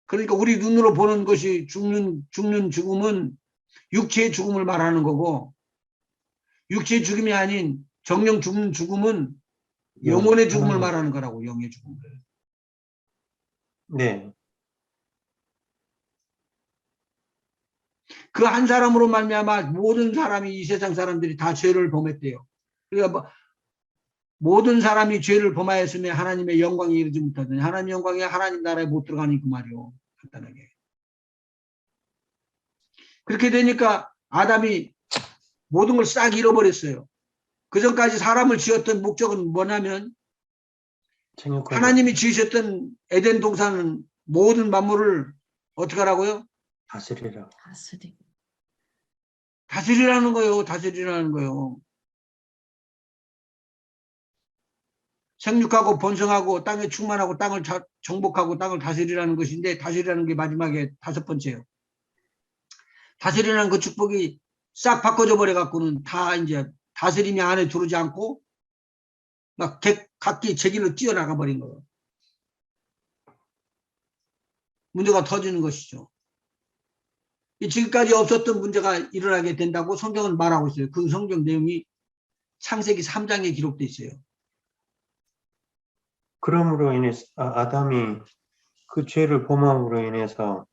그러니까 우리 눈으로 보는 것이 죽는 죽음은 육체의 죽음을 말하는 거고, 육체의 죽음이 아닌 정령 죽는 죽음은 영혼의 죽음을 말하는 거라고. 영의 죽음을. 네. 그 한 사람으로 말미암아 모든 사람이, 이 세상 사람들이 다 죄를 범했대요. 그러니까 모든 사람이 죄를 범하였으면 하나님의 영광에 이르지 못하더니 하나님 영광에 하나님 나라에 못 들어가니 그 말이요. 간단하게. 그렇게 되니까 아담이 모든 걸 싹 잃어버렸어요. 그 전까지 사람을 지었던 목적은 뭐냐면, 하나님이 지으셨던 에덴 동산은 모든 만물을 어떻게 하라고요? 다스리라. 다스리라는 거예요. 다스리라는 거예요. 생육하고 번성하고 땅에 충만하고 땅을 정복하고 땅을 다스리라는 것인데, 다스리라는 게 마지막에 5번째예요. 다스리라는 그 축복이 싹 바꿔져 버려 갖고는 다 이제 다스림이 안에 들어오지 않고 막 각기 제 길로 뛰어나가 버린 거예요. 문제가 터지는 것이죠. 지금까지 없었던 문제가 일어나게 된다고 성경은 말하고 있어요. 그 성경 내용이 창세기 3장에 기록돼 있어요. 그러므로 인해서 아담이 그 죄를 범함으로 인해서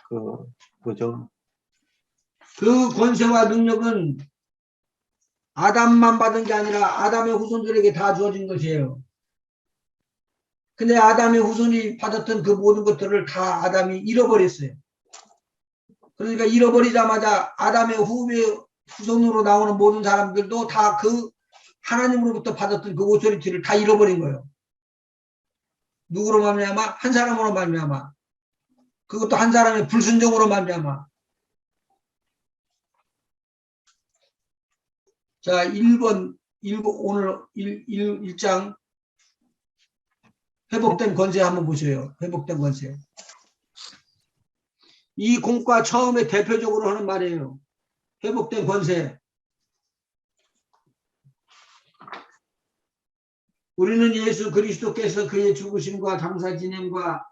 그 뭐죠? 그 권세와 능력은 아담만 받은 게 아니라 아담의 후손들에게 다 주어진 것이에요. 근데 아담의 후손이 받았던 그 모든 것들을 다 아담이 잃어버렸어요. 그러니까 잃어버리자마자 아담의 후손으로 나오는 모든 사람들도 다 그 하나님으로부터 받았던 그 오토리티를 다 잃어버린 거예요. 누구로 말미암아? 한 사람으로 말미암아. 그것도 한 사람의 불순종으로 말미암아. 자, 1번 오늘 1장 회복된 권세 한번 보세요. 회복된 권세. 이 공과 처음에 대표적으로 하는 말이에요. 회복된 권세. 우리는 예수 그리스도께서 그의 죽으심과 장사 진행과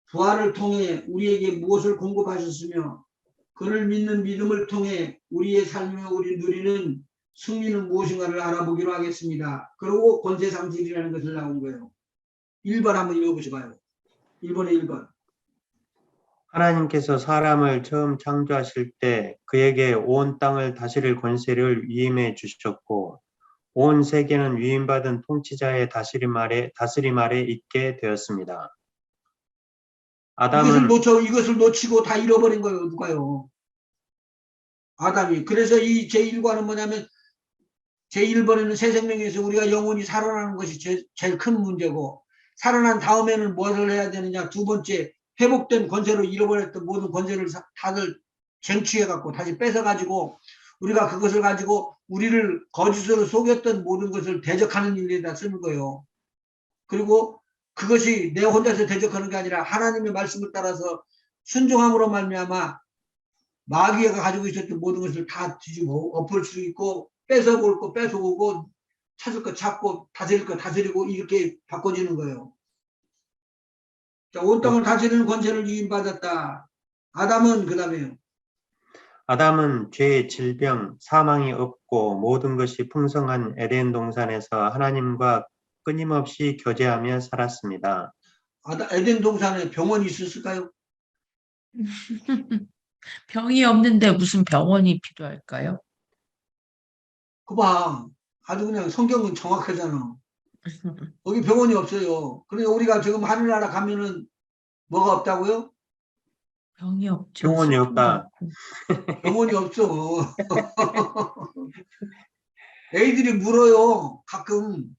부활을 통해 우리에게 무엇을 공급하셨으며 그를 믿는 믿음을 통해 우리의 삶에 우리 누리는 승리는 무엇인가를 알아보기로 하겠습니다. 그리고 권세상실이라는 것을 나온 거예요. 1번 한번 읽어보셔봐요. 1번에 1번. 하나님께서 사람을 처음 창조하실 때 그에게 온 땅을 다스릴 권세를 위임해 주셨고 온 세계는 위임받은 통치자의 다스림 아래 있게 되었습니다. 아담은 이것을 놓치고 다 잃어버린 거예요. 누가요? 아담이. 그래서 이 제1과는 뭐냐면 제1번에는 새 생명에서 우리가 영원히 살아나는 것이 제일 큰 문제고, 살아난 다음에는 무엇을 해야 되느냐. 두 번째, 회복된 권세로 잃어버렸던 모든 권세를 다들 쟁취해갖고 다시 뺏어가지고 우리가 그것을 가지고 우리를 거짓으로 속였던 모든 것을 대적하는 일에다 쓰는 거예요. 그리고 그것이 내 혼자서 대적하는 게 아니라 하나님의 말씀을 따라서 순종함으로 말미암아 마귀가 가지고 있었던 모든 것을 다 뒤지고 엎을 수 있고 뺏어볼 거 뺏어오고 찾을 거 찾고 다스릴 거 다스리고 이렇게 바꿔지는 거예요. 자, 온 땅을 다스리는 권세를 위임받았다. 아담은 그 다음에요. 아담은 죄, 질병, 사망이 없고 모든 것이 풍성한 에덴 동산에서 하나님과 끊임없이 교제하며 살았습니다. 에덴 동산에 병원이 있었을까요? 병이 없는데 무슨 병원이 필요할까요? 그봐. 아주 그냥 성경은 정확하잖아. 거기 병원이 없어요. 그러니까 우리가 지금 하늘나라 가면은 뭐가 없다고요? 병이 없죠. 병원이 슬픔도 없다. 없고. 병원이 없어. 애들이 물어요. 가끔.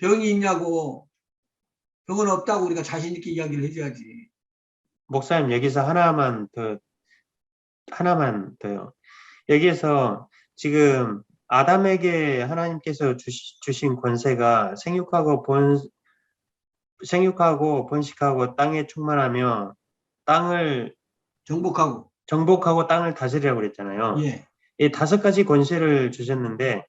병이 있냐고. 병은 없다고 우리가 자신 있게 이야기를 해줘야지. 목사님, 여기서 하나만 더요. 여기에서 지금 아담에게 하나님께서 주신 권세가 생육하고 번식하고 땅에 충만하며 땅을 정복하고. 정복하고 땅을 다스리라고 그랬잖아요. 예. 이 5가지 권세를 주셨는데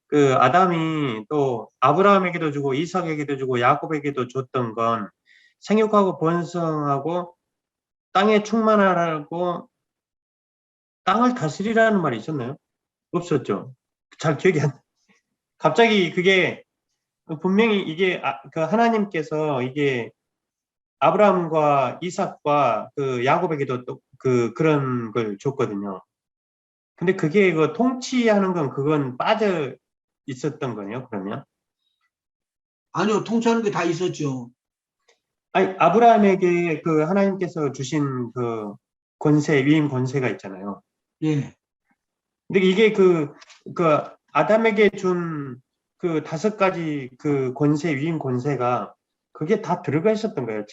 그 아담이 또 아브라함에게도 주고 이삭에게도 주고 야곱에게도 줬던 건 생육하고 번성하고 땅에 충만하라고 땅을 다스리라는 말이 있었나요? 없었죠. 잘 기억이 안. 갑자기 그게 분명히 이게 그 하나님께서 이게 아브라함과 이삭과 그 야곱에게도 또 그런 걸 줬거든요. 근데 그게 이거 통치하는 건 그건 빠져 있었던 거네요, 그러면? 아니요, 통치하는 게 다 있었죠. 아니, 아브라함에게 그 하나님께서 주신 그 위임 권세가 있잖아요. 예. 근데 이게 그 아담에게 준 그 5가지 그 위임 권세가 그게 다 들어가 있었던 거예요.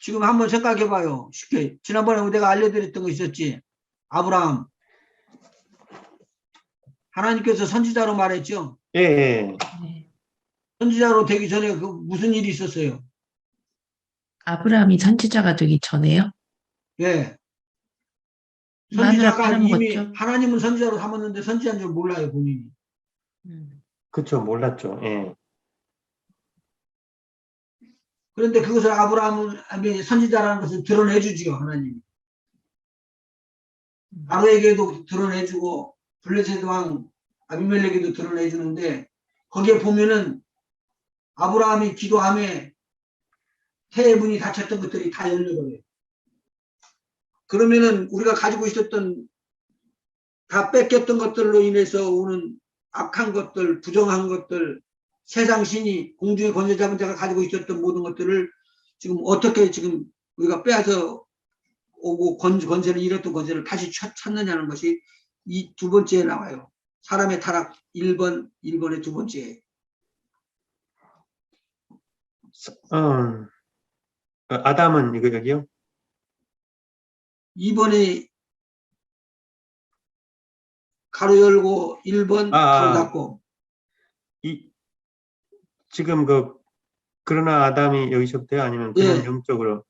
지금 한번 생각해 봐요. 쉽게. 지난번에 내가 알려드렸던 거 있었지. 아브라함. 하나님께서 선지자로 말했죠. 예, 예. 네. 선지자로 되기 전에 그 무슨 일이 있었어요? 아브라함이 선지자가 되기 전에요? 예. 마누라 선지자가 이미 팔아먹었죠? 하나님은 선지자로 삼았는데 선지자인 줄 몰라요, 본인이. 그쵸, 몰랐죠. 예. 그런데 그것을 아브라함은 선지자라는 것을 드러내주지요, 하나님이. 아로에게도 드러내주고 블레셋 왕 아비멜렉에도 드러내주는데 거기에 보면은 아브라함이 기도함에 태의 문이 닫혔던 것들이 다 열려버려요. 그러면은 우리가 가지고 있었던 다 뺏겼던 것들로 인해서 오는 악한 것들, 부정한 것들, 세상 신이 공중의 권세 잡은 자가 가지고 있었던 모든 것들을 지금 어떻게 지금 우리가 빼앗아 오고 권세를 잃었던 권세를 다시 찾느냐는 것이 이 2번째에 나와요. 사람의 타락 1번의 2번째. 아담은 이거 여기요? 2번에 가로 열고 1번 가로 닫고. 지금 그러나 아담이 여기서부터요? 아니면 그는 예. 영적으로?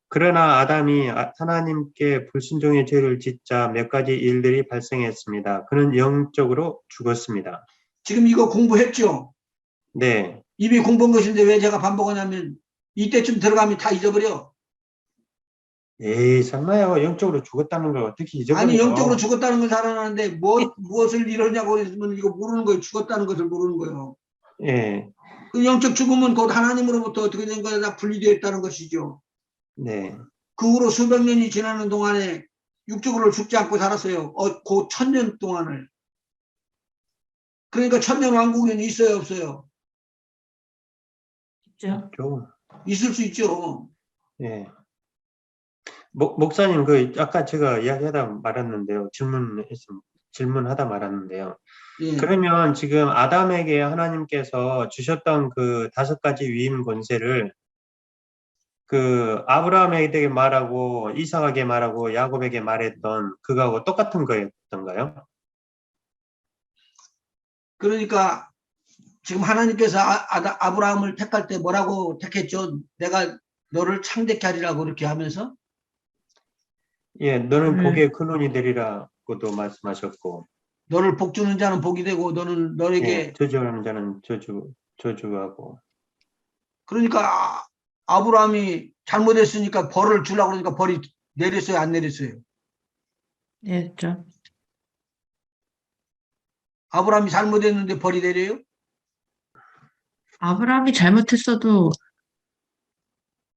그러나 아담이 하나님께 불순종의 죄를 짓자 몇 가지 일들이 발생했습니다. 그는 영적으로 죽었습니다. 지금 이거 공부했죠? 네. 이미 공부한 것인데 왜 제가 반복하냐면 이때쯤 들어가면 다 잊어버려. 에이, 설마요. 영적으로 죽었다는 걸 어떻게 잊어버려요? 아니, 영적으로 죽었다는 건 살아나는데 무엇을 이러냐고 했으면 이거 모르는 거예요. 죽었다는 것을 모르는 거예요. 예. 그 영적 죽음은 곧 하나님으로부터 어떻게 된 거야? 다 분리되어 있다는 것이죠. 네. 그 후로 수백 년이 지나는 동안에 육적으로 죽지 않고 살았어요. 그 1000년 동안을. 그러니까 1000년 왕국에는 있어요, 없어요? 있죠. 있을 수 있죠. 예. 목사님, 아까 제가 이야기하다 말았는데요. 질문하다 말았는데요. 예. 그러면 지금 아담에게 하나님께서 주셨던 그 5가지 위임 권세를 그 아브라함에게 말하고 이삭에게 말하고 야곱에게 말했던 그거하고 똑같은 거였던가요? 그러니까 지금 하나님께서 아브라함을 택할 때 뭐라고 택했죠? 내가 너를 창대케 하리라고 이렇게 하면서 예, 너는 복의 근원이 되리라고도 말씀하셨고, 너를 복주는 자는 복이 되고 너는 너에게 예, 저주하는 자는 저주하고. 그러니까 아브라함이 잘못했으니까 벌을 주려고 그러니까 벌이 내렸어요, 안 내렸어요? 냈죠. 아브라함이 잘못했는데 벌이 내려요? 아브라함이 잘못했어도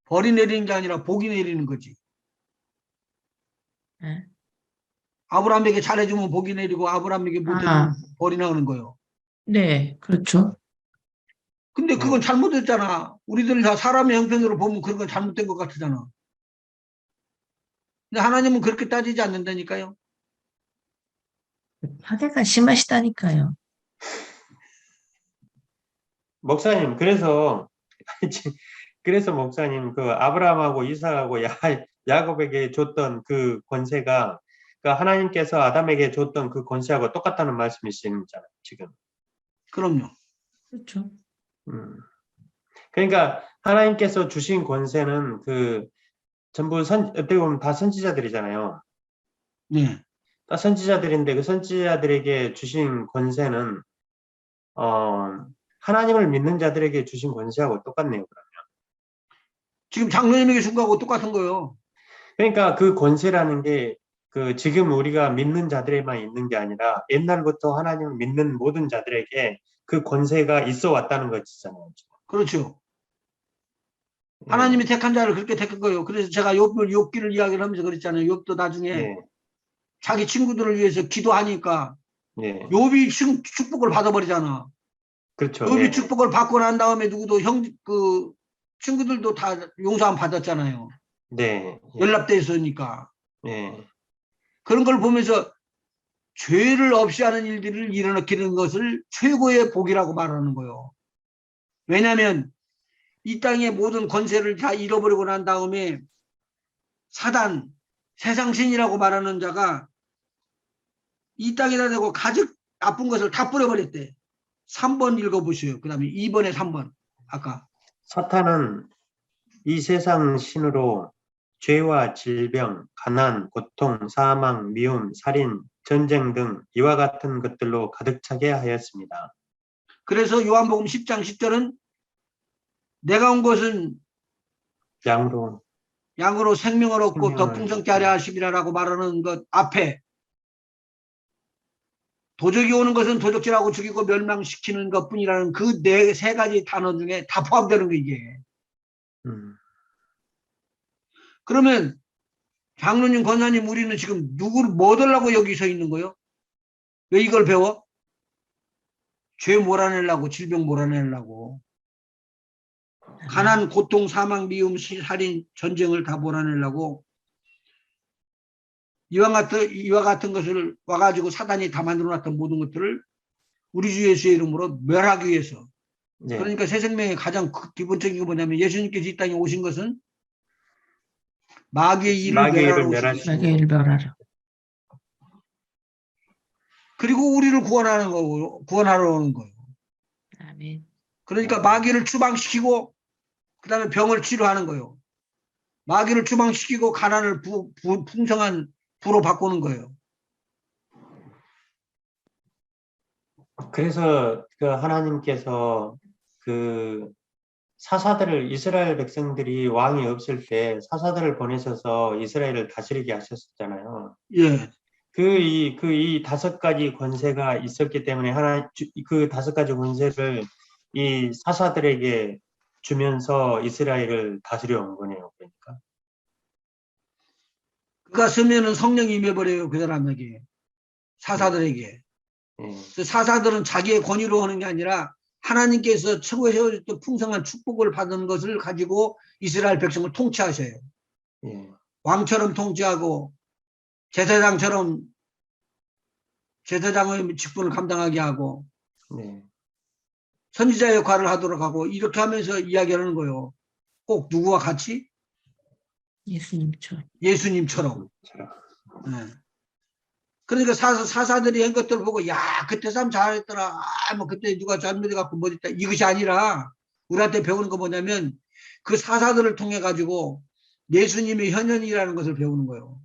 벌이 내리는 게 아니라 복이 내리는 거지. 네. 아브라함에게 잘해주면 복이 내리고 아브라함에게 못해주면 벌이 나오는 거예요. 네, 그렇죠. 근데 그건 잘못했잖아. 우리들 다 사람의 형편으로 보면 그런 건 잘못된 것 같잖아. 근데 하나님은 그렇게 따지지 않는다니까요. 파괴가 심하시다니까요. 목사님, 그래서 목사님, 그 아브라함하고 이삭하고 야곱에게 줬던 그 권세가 그 하나님께서 아담에게 줬던 그 권세하고 똑같다는 말씀이시잖아요, 지금. 그럼요. 그렇죠. 그러니까 하나님께서 주신 권세는 그 전부 어떻게 보면 다 선지자들이잖아요. 네. 다 선지자들인데 그 선지자들에게 주신 권세는 하나님을 믿는 자들에게 주신 권세하고 똑같네요. 지금 장로님에게 준 거하고 똑같은 거예요. 그러니까 그 권세라는 게 그 지금 우리가 믿는 자들에만 있는 게 아니라 옛날부터 하나님을 믿는 모든 자들에게 그 권세가 있어 왔다는 것이잖아요. 그렇죠. 예, 하나님이 택한 자를 그렇게 택한 거예요. 그래서 제가 욥기를 이야기를 하면서 그랬잖아요. 욥도 나중에 예, 자기 친구들을 위해서 기도하니까 예. 욥이 축복을 받아버리잖아. 그렇죠. 욥이 예, 축복을 받고 난 다음에 누구도 그 친구들도 다 용서함 받았잖아요. 네, 연락돼 있으니까. 예, 그런 걸 보면서 죄를 없이 하는 일들을 일어나키는 것을 최고의 복이라고 말하는 거예요. 왜냐하면 이 땅의 모든 권세를 다 잃어버리고 난 다음에 사단, 세상신이라고 말하는 자가 이 땅에다 대고 가장 나쁜 것을 다 뿌려버렸대. 3번 읽어보세요. 그 다음에 2번에 3번. 아까. 사탄은 이 세상 신으로 죄와 질병, 가난, 고통, 사망, 미움, 살인, 전쟁 등 이와 같은 것들로 가득 차게 하였습니다. 그래서 요한복음 10장 10절은 내가 온 것은 양으로 양으로 생명을 얻고 더 생명을 풍성케 하려 하심이라고 말하는 것 앞에 도적이 오는 것은 도적질하고 죽이고 멸망시키는 것뿐이라는 그 네 세 가지 단어 중에 다 포함되는 거 이게. 그러면 장로님, 권사님, 우리는 지금 누구를 뭐 달라고 여기 서 있는 거예요? 왜 이걸 배워? 죄 몰아내려고, 질병 몰아내려고. 가난, 고통, 사망, 미움, 살인, 전쟁을 다 몰아내려고 이와 같은 것을 와가지고 사단이 다 만들어놨던 모든 것들을 우리 주 예수의 이름으로 멸하기 위해서. 네. 그러니까 새 생명의 가장 기본적인 게 뭐냐면 예수님께서 이 땅에 오신 것은 마귀의 일을 멸하러 오신 거예요. 마귀의 일을 멸하러. 그리고 우리를 구원하는 거고, 구원하러 오는 거예요. 아멘. 그러니까 마귀를 추방시키고 그 다음에 병을 치료하는 거예요. 마귀를 추방시키고 가난을 풍성한 부로 바꾸는 거예요. 그래서 그 하나님께서 그 사사들을 이스라엘 백성들이 왕이 없을 때 사사들을 보내셔서 이스라엘을 다스리게 하셨잖아요. 예. 이 다섯 가지 권세가 있었기 때문에 그 다섯 가지 권세를 이 사사들에게 주면서 이스라엘을 다스려 온 거네요. 그러니까. 그가 쓰면은 성령이 임해버려요. 그 사람에게. 사사들에게. 예. 사사들은 자기의 권위로 하는 게 아니라 하나님께서 최고에 세워졌던 풍성한 축복을 받은 것을 가지고 이스라엘 백성을 통치하셔요. 예. 왕처럼 통치하고 제사장처럼 제사장의 직분을 감당하게 하고 네. 선지자 역할을 하도록 하고 이렇게 하면서 이야기하는 거예요. 꼭 누구와 같이? 예수님처럼. 예수님처럼. 네. 그러니까 사사들이 한 것들을 보고 야 그때 사람 잘했더라. 뭐 그때 누가 잘못해갖고 뭐 했다. 이것이 아니라 우리한테 배우는 거 뭐냐면 그 사사들을 통해 가지고 예수님의 현현이라는 것을 배우는 거예요.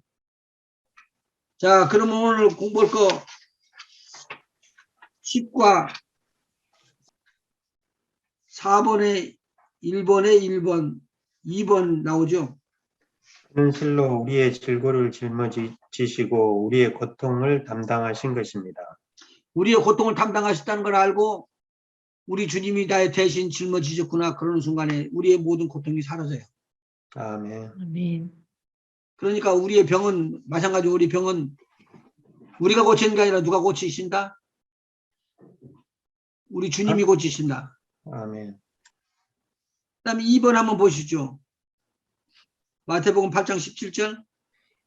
자, 그러면 오늘 공부할 거 10과 4번에 1번에 1번, 2번 나오죠. 그는 실로 우리의 질고를 짊어지시고 우리의 고통을 담당하신 것입니다. 우리의 고통을 담당하셨다는 걸 알고 우리 주님이 나의 대신 짊어지셨구나. 그러는 순간에 우리의 모든 고통이 사라져요. 아멘. 아멘. 그러니까 우리의 병은 마찬가지로 우리 병은 우리가 고치는 게 아니라 누가 고치신다? 우리 주님이 고치신다. 아멘. 그다음에 2번 한번 보시죠. 마태복음 8장 17절.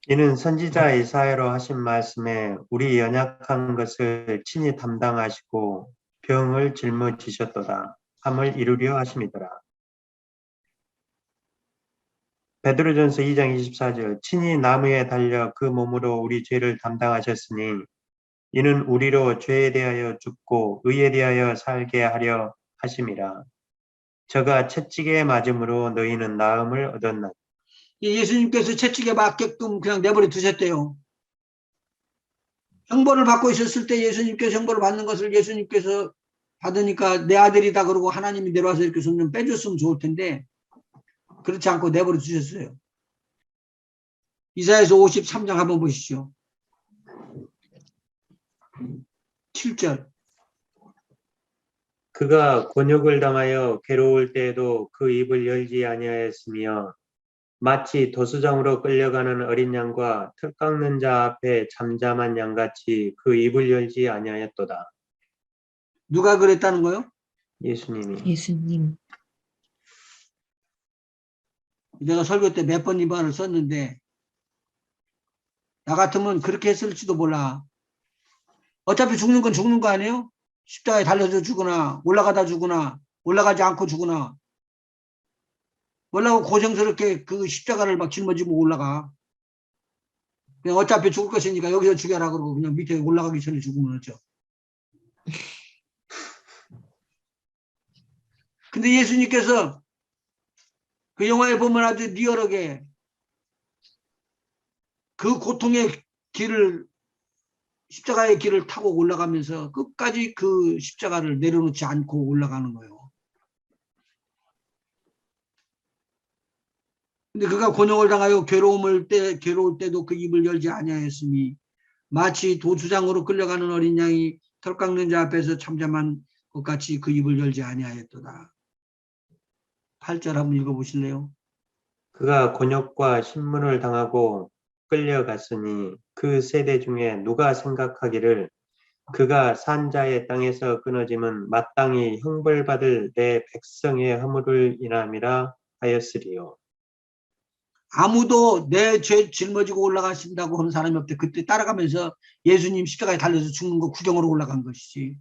이는 선지자 이사야로 하신 말씀에 우리 연약한 것을 친히 담당하시고 병을 짊어지셨도다. 함을 이루려 하심이더라. 베드로전서 2장 24절 친히 나무에 달려 그 몸으로 우리 죄를 담당하셨으니 이는 우리로 죄에 대하여 죽고 의에 대하여 살게 하려 하심이라. 저가 채찍에 맞음으로 너희는 나음을 얻었나니. 예수님께서 채찍에 맞게끔 그냥 내버려 두셨대요. 형벌을 받고 있었을 때 예수님께서 형벌을 받는 것을 예수님께서 받으니까 내 아들이다 그러고 하나님이 내려와서 이렇게 손 좀 빼줬으면 좋을 텐데 그렇지 않고 내버려 두셨어요. 이사야서 53장 한번 보시죠. 7절. 그가 곤욕을 당하여 괴로울 때에도 그 입을 열지 아니하였으며 마치 도수장으로 끌려가는 어린 양과 털 깎는 자 앞에 잠잠한 양같이 그 입을 열지 아니하였도다. 누가 그랬다는 거요? 예수님이. 예수님. 내가 설교 때 몇 번 이 말을 썼는데 나 같으면 그렇게 했을지도 몰라. 어차피 죽는 건 죽는 거 아니에요? 십자가에 달려서 죽으나 올라가다 죽으나 올라가지 않고 죽으나 올라가고 고생스럽게 그 십자가를 막 짊어지고 올라가. 그냥 어차피 죽을 것이니까 여기서 죽여라 그러고 그냥 밑에 올라가기 전에 죽으면 어쩌. 근데 예수님께서 그 영화에 보면 아주 리얼하게 그 고통의 길을 십자가의 길을 타고 올라가면서 끝까지 그 십자가를 내려놓지 않고 올라가는 거예요. 근데 그가 곤욕을 당하여 괴로울 때도 그 입을 열지 아니하였으니 마치 도주장으로 끌려가는 어린 양이 털 깎는 자 앞에서 잠잠한 것 같이 그 입을 열지 아니하였도다. 8절 한번 읽어보실래요? 그가 곤욕과 신문을 당하고 끌려갔으니 그 세대 중에 누가 생각하기를 그가 산 자의 땅에서 끊어짐은 마땅히 형벌받을 내 백성의 허물을 인함이라 하였으리요. 아무도 내 죄 짊어지고 올라가신다고 하는 사람이 없대. 그때 따라가면서 예수님 십자가에 달려서 죽는 거 구경으로 올라간 것이지.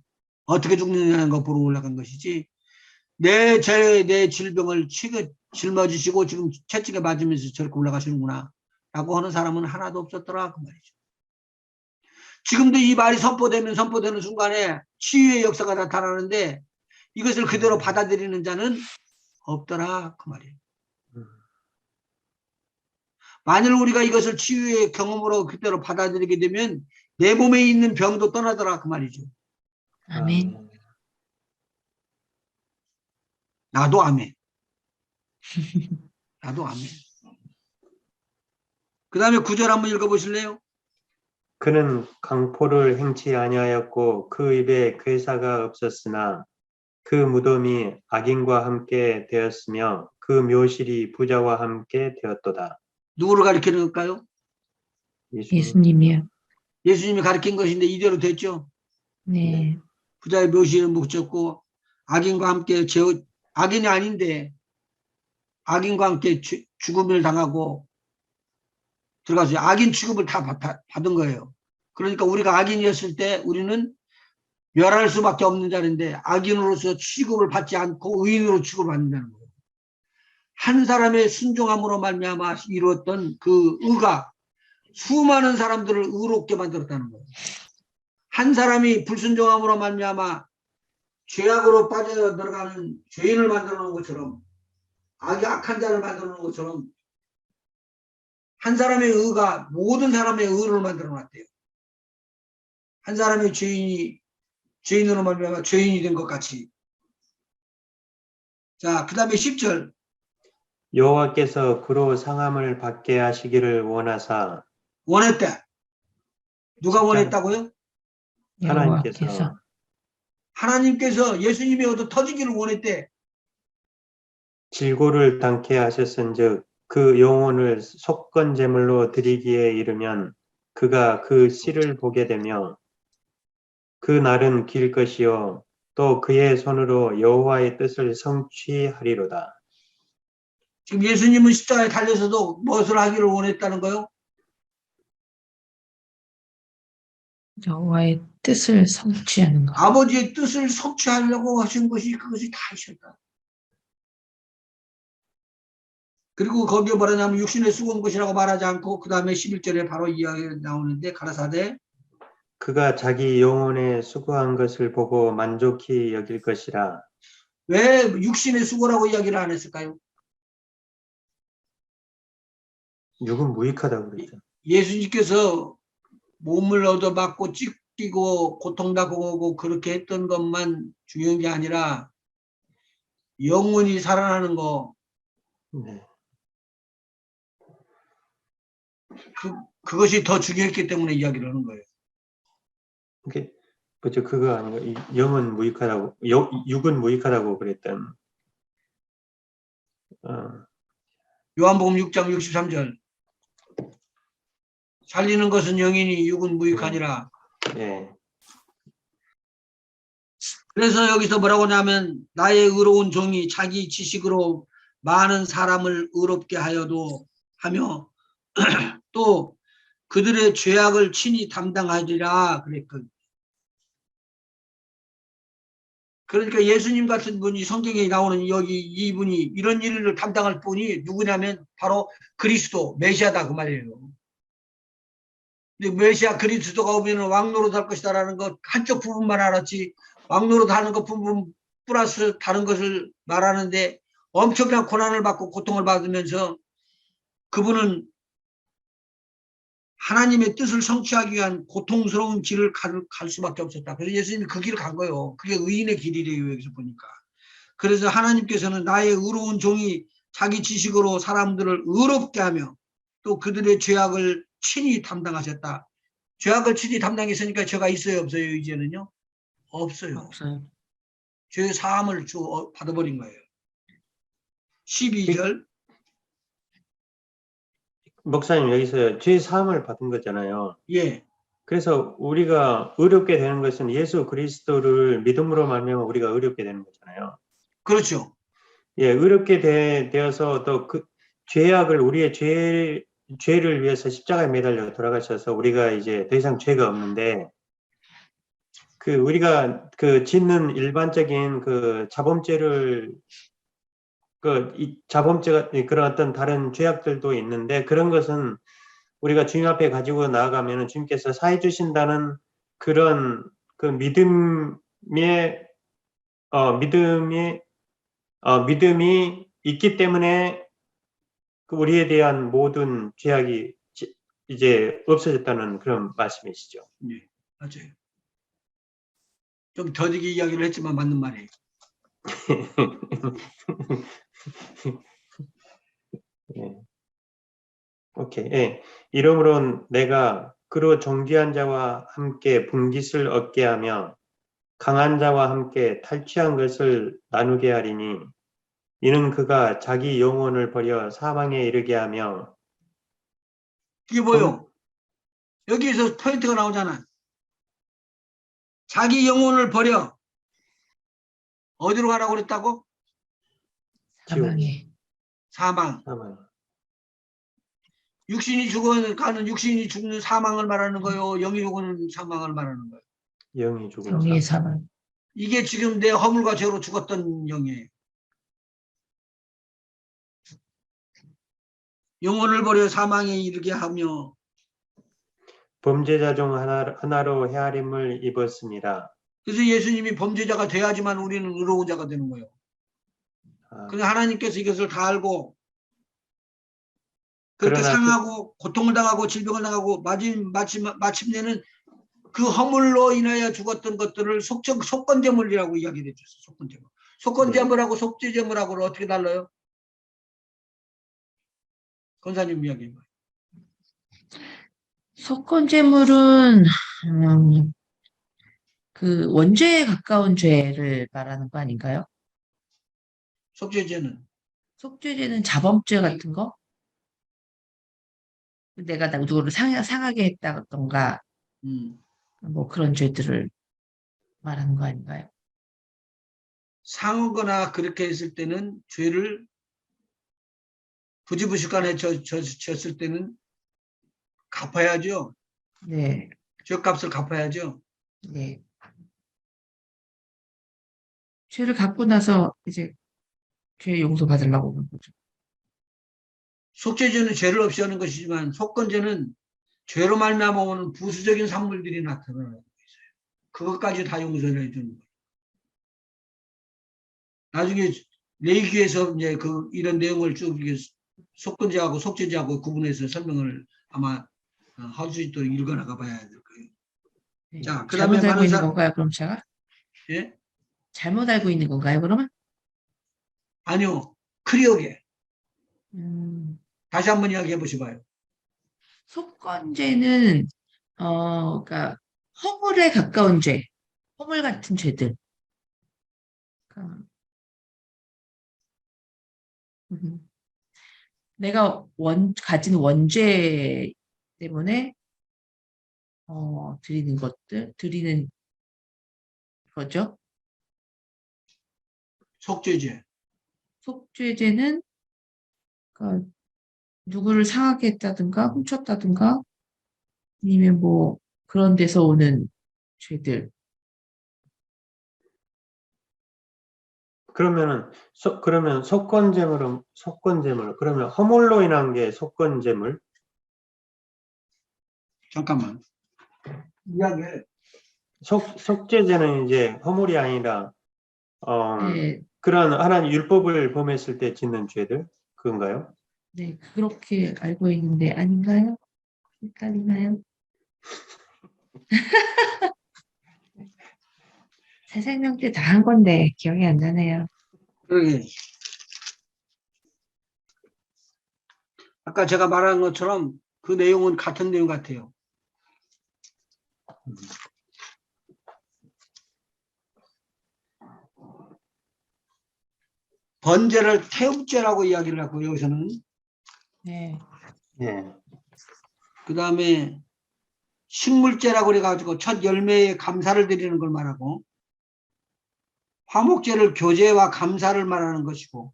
어떻게 죽느냐는 거 보러 올라간 것이지. 내 죄, 내 질병을 짊어지시고 지금 채찍에 맞으면서 저렇게 올라가시는구나 라고 하는 사람은 하나도 없었더라 그 말이죠. 지금도 이 말이 선포되는 순간에 치유의 역사가 나타나는데 이것을 그대로 받아들이는 자는 없더라 그 말이에요. 만일 우리가 이것을 치유의 경험으로 그대로 받아들이게 되면 내 몸에 있는 병도 떠나더라 그 말이죠. 아멘. 나도 아멘. 나도 아멘. 그 다음에 9절 한번 읽어보실래요? 그는 강포를 행치 아니하였고 그 입에 괴사가 없었으나 그 무덤이 악인과 함께 되었으며 그 묘실이 부자와 함께 되었도다. 누구를 가리키는 걸까요? 예수님이요. 예수님이 가리킨 것인데 이대로 됐죠. 네. 부자의 묘실을 묻혔고 악인과 함께 악인이 아닌데 악인과 함께 죽음을 당하고 들어가서 악인 취급을 다 받은 거예요. 그러니까 우리가 악인이었을 때 우리는 멸할 수밖에 없는 자리인데 악인으로서 취급을 받지 않고 의인으로 취급을 받는다는 거예요. 한 사람의 순종함으로 말미암아 이루었던 그 의가 수많은 사람들을 의롭게 만들었다는 거예요. 한 사람이 불순종함으로 말미암아 죄악으로 빠져 들어가는 죄인을 만들어 놓은 것처럼 악한 자를 만들어 놓은 것처럼 한 사람의 의가 모든 사람의 의를 만들어 놨대요. 한 사람의 죄인으로 말미암아 죄인이 된 것 같이. 자, 그 다음에 10절. 여호와께서 그로 상함을 받게 하시기를 원하사 원했대. 누가 원했다고요? 하나님께서 하나님께서 예수님이 얻어 터지기를 원했대. 질고를 당케 하셨은즉 그 영혼을 속건 제물로 드리기에 이르면 그가 그 씨를 보게 되며 그 날은 길 것이요 또 그의 손으로 여호와의 뜻을 성취하리로다. 지금 예수님은 십자가에 달려서도 무엇을 하기를 원했다는 거요? 여호와의 뜻을 성취하는 것. 아버지의 뜻을 성취하려고 하신 것이 그것이 다 있었다. 그리고 거기에 뭐라냐면 육신에 수고한 것이라고 말하지 않고 그 다음에 11절에 바로 이야기가 나오는데 가라사대 그가 자기 영혼에 수고한 것을 보고 만족히 여길 것이라. 왜 육신의 수고라고 이야기를 안 했을까요? 육은 무익하다고 그랬죠. 예수님께서 몸을 얻어맞고 찢기고 고통당하고 그렇게 했던 것만 중요한 게 아니라 영혼이 살아나는 거 네. 그것이 더 중요했기 때문에 이야기를 하는 거예요. 그게 그죠. 그거 아니고 영은 무익하다고, 육은 무익하다고 그랬던. 요한복음 6장 63절 살리는 것은 영이니 육은 무익하니라. 예. 그래서 여기서 뭐라고 하냐면 나의 의로운 종이 자기 지식으로 많은 사람을 의롭게 하여도 하며 또 그들의 죄악을 친히 담당하리라 그랬거든요. 그러니까 예수님 같은 분이 성경에 나오는 여기 이분이 이런 일을 담당할 분이 누구냐면 바로 그리스도 메시아다 그 말이에요. 근데 메시아 그리스도가 오면 왕노릇 할 것이다라는 것 한쪽 부분만 알았지 왕노릇 하는 것 부분 플러스 다른 것을 말하는데 엄청난 고난을 받고 고통을 받으면서 그분은 하나님의 뜻을 성취하기 위한 고통스러운 길을 갈 수밖에 없었다. 그래서 예수님이 그 길을 간 거예요. 그게 의인의 길이래요. 여기서 보니까. 그래서 하나님께서는 나의 의로운 종이 자기 지식으로 사람들을 의롭게 하며 또 그들의 죄악을 친히 담당하셨다. 죄악을 친히 담당했으니까 죄가 있어요 없어요 이제는요? 없어요. 없어요. 죄 사함을 받아버린 거예요. 12절 목사님 여기서 죄 사함을 받은 거잖아요. 예. 그래서 우리가 의롭게 되는 것은 예수 그리스도를 믿음으로 말미암아 우리가 의롭게 되는 거잖아요. 그렇죠. 예, 의롭게 되어서 또 그 죄악을 우리의 죄를 위해서 십자가에 매달려 돌아가셔서 우리가 이제 더 이상 죄가 없는데 그 우리가 그 짓는 일반적인 그 자범죄를 이 자범죄가 그런 어떤 다른 죄악들도 있는데 그런 것은 우리가 주님 앞에 가지고 나아가면 주님께서 사해 주신다는 그런 그 믿음이 있기 때문에 그 우리에 대한 모든 죄악이 이제 없어졌다는 그런 말씀이시죠. 네, 맞아요. 좀 더디게 이야기를 했지만 맞는 말이에요. 예. 오케이. 예. 이러므로 내가 그로 정죄한 자와 함께 분깃을 얻게 하며 강한 자와 함께 탈취한 것을 나누게 하리니 이는 그가 자기 영혼을 버려 사망에 이르게 하며 이게 뭐요? 여기에서 포인트가 나오잖아. 자기 영혼을 버려 어디로 가라고 그랬다고? 사망에. 사망. 육신이 죽어가는 육신이 죽는 사망을 말하는 거요. 영이 죽는 사망을 말하는 거예요. 영이 죽은 영의 사망. 사망. 이게 지금 내 허물과 죄로 죽었던 영이에요. 영혼을 버려 사망에 이르게 하며 범죄자 중 하나로 헤아림을 입었습니다. 그래서 예수님이 범죄자가 돼야지만 우리는 의로운 자가 되는 거예요. 근데 하나님께서 이것을 다 알고 그렇게 상하고 고통을 당하고 질병을 당하고 마침내는 그 허물로 인하여 죽었던 것들을 속건제물이라고 이야기를 해줬어요. 속건제물. 속건제물하고 속죄제물하고는 어떻게 달라요? 권사님 이야기인 거예요. 속건제물은 그 원죄에 가까운 죄를 말하는 거 아닌가요? 속죄제는 속죄죄는 자범죄 같은 거? 내가 누구를 상하게 했다던가 뭐 그런 죄들을 말하는 거 아닌가요? 상하거나 그렇게 했을 때는 죄를 부지부식간에 졌을 때는 갚아야죠. 네. 죄값을 갚아야죠. 네. 죄를 갚고 나서 이제 죄 용서 받으려고 그런 거죠. 속죄죄는 죄를 없이 하는 것이지만 속건죄는 죄로 말미암아 오는 부수적인 산물들이 나타나는 거예요. 그것까지 다 용서를 해주는 거예요. 나중에 레위기에서 이제 이런 내용을 쭉 속건죄하고 속죄죄하고 구분해서 설명을 아마 할 수 있도록 읽어나가 봐야 될 거예요. 네. 자, 그다음에 잘못 알고 많은 있는 사람, 건가요, 그럼 제가? 예? 잘못 알고 있는 건가요, 그러면? 아니요, 크리오게. 음, 다시 한번 이야기해 보시봐요. 속건죄는 그러니까 허물에 가까운 죄, 허물 같은 죄들. 그러니까, 음, 내가 가진 원죄 때문에 드리는 거죠. 속죄죄. 속죄죄는 그러니까 누구를 상하게 했다든가 훔쳤다든가 아니면 뭐 그런 데서 오는 죄들. 그러면 속건제물 그러면 허물로 인한 게 속건제물? 잠깐만. 이야기해. 속죄제는 이제 허물이 아니라 네, 그런 하나님 율법을 범했을 때 짓는 죄들 그건가요? 네, 그렇게 알고 있는데 아닌가요? 헷갈리나요? 새 생명 때 다 한 건데 기억이 안 나네요. 그러게. 아까 제가 말한 것처럼 그 내용은 같은 내용 같아요. 번제를 태움죄라고 이야기를 하고 여기서는 네, 예. 그 다음에 식물죄라고 그래가지고 첫 열매에 감사를 드리는 걸 말하고 화목제를 교제와 감사를 말하는 것이고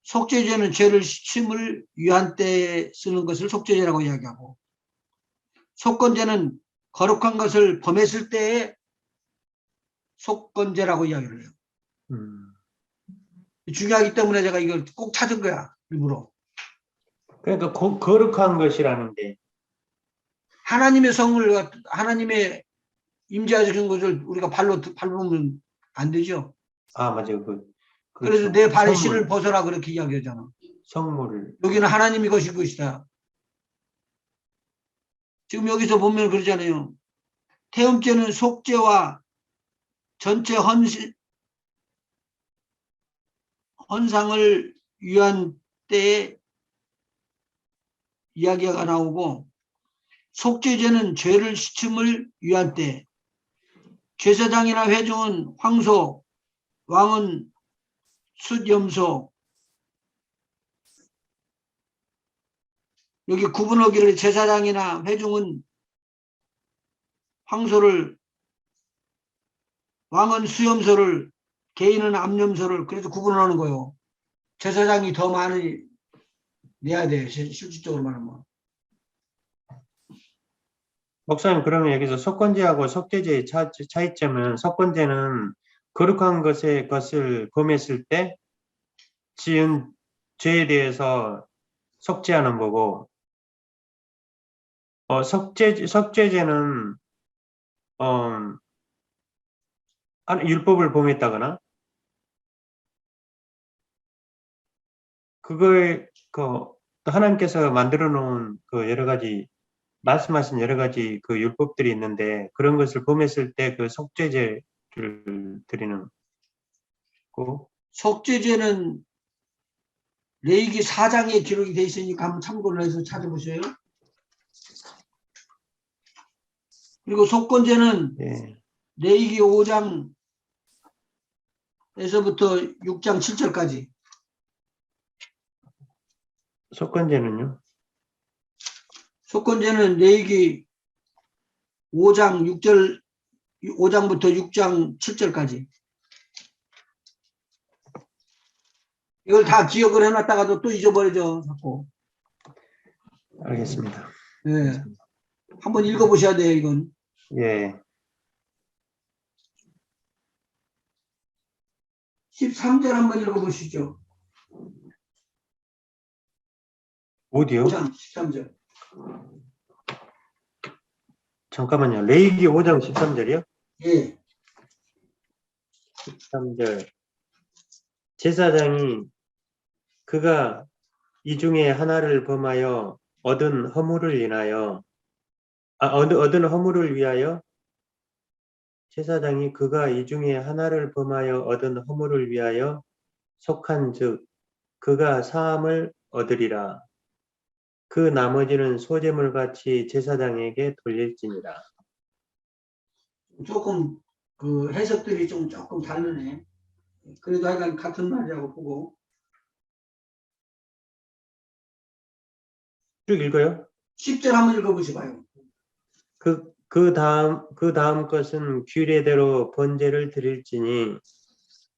속죄죄는 죄를 씻음을 위한 때에 쓰는 것을 속죄죄라고 이야기하고 속건죄는 거룩한 것을 범했을 때에 속건죄라고 이야기를 해요. 중요하기 때문에 제가 이걸 꼭 찾은 거야. 일부러. 그러니까 거룩한 것이라는 게 하나님의 성을 하나님의 임재하신 것을 우리가 발로 밟으면 안 되죠. 맞아요. 그래서 그렇죠. 내 발에 신을 벗어라 그렇게 이야기하잖아. 성물을 여기는 하나님이 거신 것이다. 지금 여기서 보면 그러잖아요. 태음죄는 속죄와 전체 헌상을 위한 때에 이야기가 나오고 속죄죄는 죄를 씻음을 위한 때 제사장이나 회중은 황소, 왕은 숫염소 여기 구분하기를 제사장이나 회중은 황소를 왕은 수염소를 개인은 암염소를 그래서 구분하는 거예요. 제사장이 더 많이 내야 돼. 실질적으로 말하면. 목사님 그러면 여기서 속건제하고 속죄제의 차이점은 속건제는 거룩한 것을 범했을 때 지은 죄에 대해서 속죄하는 거고 속죄제는 율법을 범했다거나 그걸 또 하나님께서 만들어 놓은 그 여러 가지 말씀하신 여러 가지 그 율법들이 있는데 그런 것을 범했을 때 그 속죄제를 드리는 거. 속죄죄는 레위기 4장에 기록이 돼 있으니까 한번 참고를 해서 찾아보세요. 그리고 속건죄는 예. 레위기 5장에서부터 6장 7절까지. 속건제는요? 속건죄는 레위기 5장부터 6장 7절까지. 이걸 다 기억을 해놨다가도 또 잊어버리죠. 자꾸. 알겠습니다. 네. 한번 읽어보셔야 돼요. 이건. 예. 13절 한번 읽어보시죠. 어디요? 5장 13절. 잠깐만요. 레위기 5장 13절이요? 예. 13절. 제사장이 그가 이 중에 하나를 범하여 얻은 허물을 인하여 얻은 허물을 위하여 제사장이 그가 이 중에 하나를 범하여 얻은 허물을 위하여 속한즉 그가 사함을 얻으리라. 그 나머지는 소재물같이 제사장에게 돌릴지니라. 조금 그 해석들이 좀 조금 다르네. 그래도 하여간 같은 말이라고 보고. 쭉 읽어요. 10절 한번 읽어보시봐요. 그 다음 것은 규례대로 번제를 드릴지니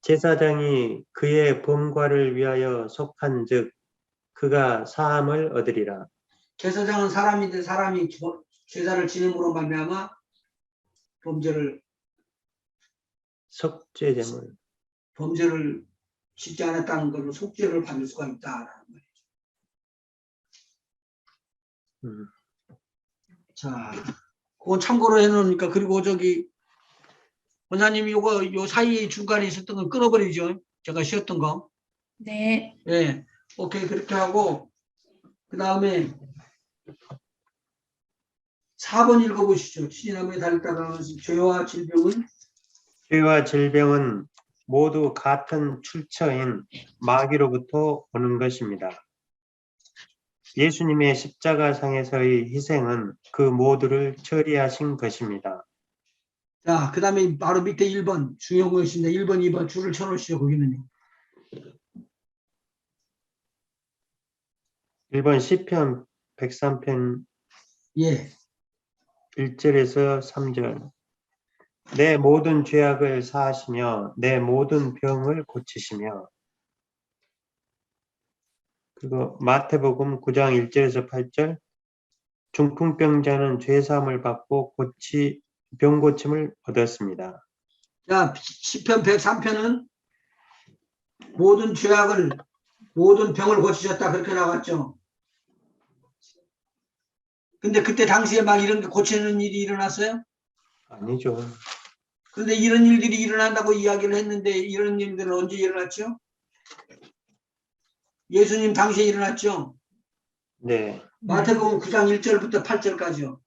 제사장이 그의 범과를 위하여 속한즉 그가 사함을 얻으리라. 제사장은 사람인데 사람이 제사를 지냄으로 말미암아 범죄를 짓지 않았다는 걸로 속죄를 받을 수가 있다라는 말이죠. 자, 그건 참고로 해놓으니까. 그리고 저기 원사님이 요 사이에 중간에 있었던 건 끊어버리죠. 제가 쉬었던 거. 네. 예, 오케이, 그렇게 하고 그 다음에 4번 읽어보시죠. 신이나무에 달렸다가 죄와 질병은 모두 같은 출처인 마귀로부터 오는 것입니다. 예수님의 십자가상에서의 희생은 그 모두를 처리하신 것입니다. 자, 그 다음에 바로 밑에 1번 중요한 것입니다. 1번, 2번 줄을 쳐놓으시죠. 거기는 1번 시편 103편 예, 1절에서 3절. 내 모든 죄악을 사하시며 내 모든 병을 고치시며. 그리고 마태복음 9장 1절에서 8절. 중풍병자는 죄사함을 받고 병 고침을 얻었습니다. 자, 시편 103편은 모든 죄악을 모든 병을 고치셨다 그렇게 나왔죠. 근데 그때 당시에 막 이런 게 고치는 일이 일어났어요? 아니죠. 그런데 이런 일들이 일어난다고 이야기를 했는데 이런 일들은 언제 일어났죠? 예수님 당시에 일어났죠? 네. 마태복음 9장 1절부터 8절까지요.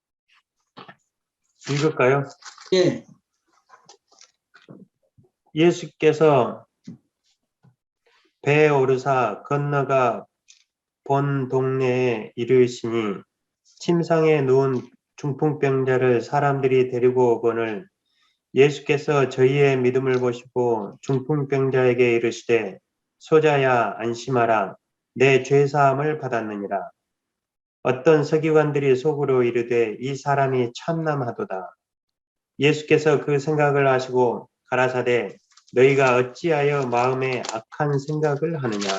읽을까요? 예. 예수께서 배에 오르사 건너가 본 동네에 이르시니 침상에 누운 중풍병자를 사람들이 데리고 오거늘 예수께서 저희의 믿음을 보시고 중풍병자에게 이르시되 소자야 안심하라 내 죄사함을 받았느니라. 어떤 서기관들이 속으로 이르되 이 사람이 참남하도다. 예수께서 그 생각을 아시고 가라사대 너희가 어찌하여 마음에 악한 생각을 하느냐.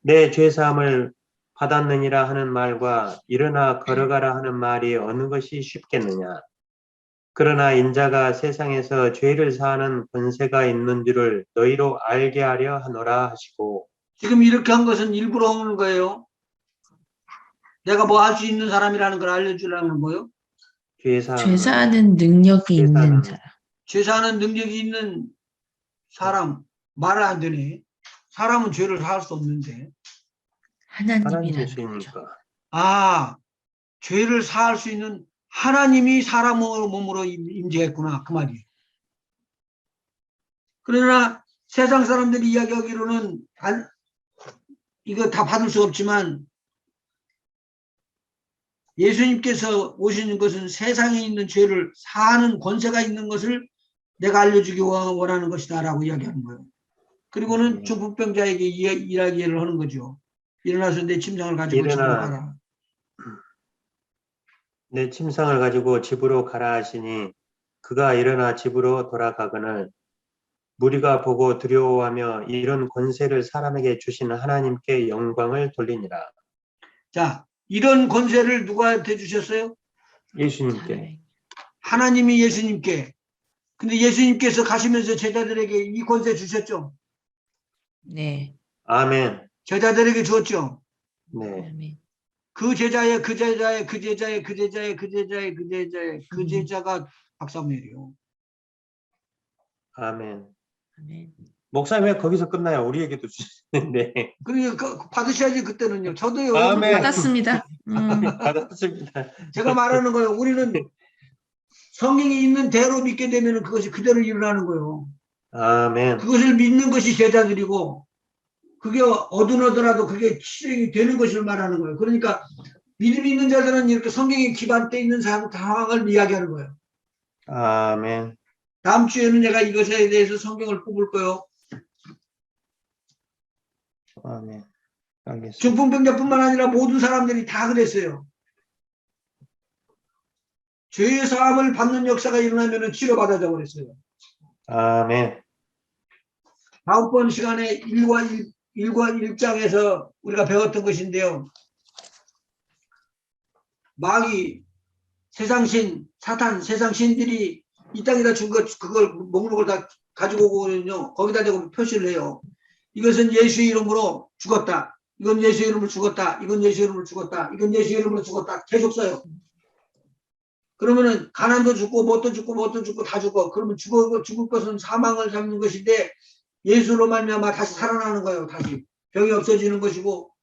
내 죄사함을 받았느니라 하는 말과 일어나 걸어가라 하는 말이 어느 것이 쉽겠느냐. 그러나 인자가 세상에서 죄를 사하는 권세가 있는 줄을 너희로 알게 하려 하노라 하시고. 지금 이렇게 한 것은 일부러 하는 거예요. 내가 뭐 할 수 있는 사람이라는 걸 알려주려는 거예요. 죄사하는 능력이 있는 사람. 죄사하는 능력이 있는 사람. 말을 안 되네. 사람은 죄를 사할 수 없는데. 하나님이라는 거죠. 아, 죄를 사할 수 있는 하나님이 사람 몸으로 임재했구나 그 말이에요. 그러나 세상 사람들이 이야기하기로는 이거 다 받을 수 없지만 예수님께서 오시는 것은 세상에 있는 죄를 사하는 권세가 있는 것을 내가 알려주기 원하는 것이다 라고 이야기하는 거예요. 그리고는 중풍병자에게 이야기를 하는 거죠. 일어나서 내 침상을 가지고 집으로 가라. 내 침상을 가지고 집으로 가라 하시니 그가 일어나 집으로 돌아가거늘 무리가 보고 두려워하며 이런 권세를 사람에게 주시는 하나님께 영광을 돌리니라. 자, 이런 권세를 누구한테 주셨어요? 예수님께. 하나님이 예수님께. 근데 예수님께서 가시면서 제자들에게 이 권세 주셨죠. 네. 아멘. 제자들에게 주었죠. 네. 아멘. 그 제자의 그 제자의 그 제자의 그 제자의 그 제자의 그 제자의 그 제자가 박사멜이요. 아멘. 아멘. 목사님 왜 거기서 끝나요? 우리에게도 주시는데. 그러니까 받으셔야지 그때는요. 저도요. 아멘. 받았습니다. 받았습니다. 제가 말하는 거예요. 우리는 성경에 있는 대로 믿게 되면 그것이 그대로 일어나는 거예요. 아멘. 그것을 믿는 것이 제자들이고 그게 어두너더라도 그게 실행이 되는 것을 말하는 거예요. 그러니까 믿음이 있는 자들은 이렇게 성경에 기반돼 있는 상황을 이야기하는 거예요. 아멘. 다음 주에는 내가 이것에 대해서 성경을 뽑을 거예요. 아멘. 알겠습니다. 중풍병자뿐만 아니라 모든 사람들이 다 그랬어요. 죄의 사함을 받는 역사가 일어나면 치료받아져 그랬어요. 아멘. 다음번 시간에 1과 1장에서 우리가 배웠던 것인데요. 마귀, 세상신, 사탄, 세상신들이 이 땅에다 준 것, 그걸 목록을 다 가지고 오거든요. 거기다 대고 표시를 해요. 이것은 예수의 이름으로 죽었다. 이건 예수의 이름으로 죽었다. 이건 예수의 이름으로 죽었다. 이건 예수의 이름으로 죽었다. 계속 써요. 그러면은 가난도 죽고 뭣도 죽고 뭣도 죽고 다 죽어. 그러면 죽을 것은 사망을 잡는 것인데 예수로 말미암아 다시 살아나는 거예요. 다시 병이 없어지는 것이고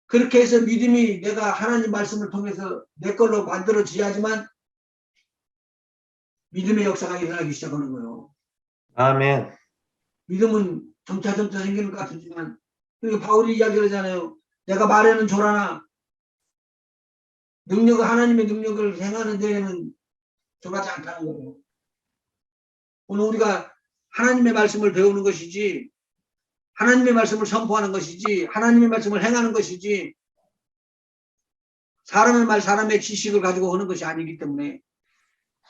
그렇게 해서 믿음이 내가 하나님 말씀을 통해서 내 걸로 만들어지야지만 믿음의 역사가 일어나기 시작하는 거예요. 아멘. 믿음은 점차 생기는 것 같지만 그러니까 바울이 이야기를 하잖아요. 내가 말에는 조라나 능력을 하나님의 능력을 행하는 데에는 조라지 않다는 거예요. 오늘 우리가 하나님의 말씀을 배우는 것이지 하나님의 말씀을 선포하는 것이지 하나님의 말씀을 행하는 것이지 사람의 말 사람의 지식을 가지고 하는 것이 아니기 때문에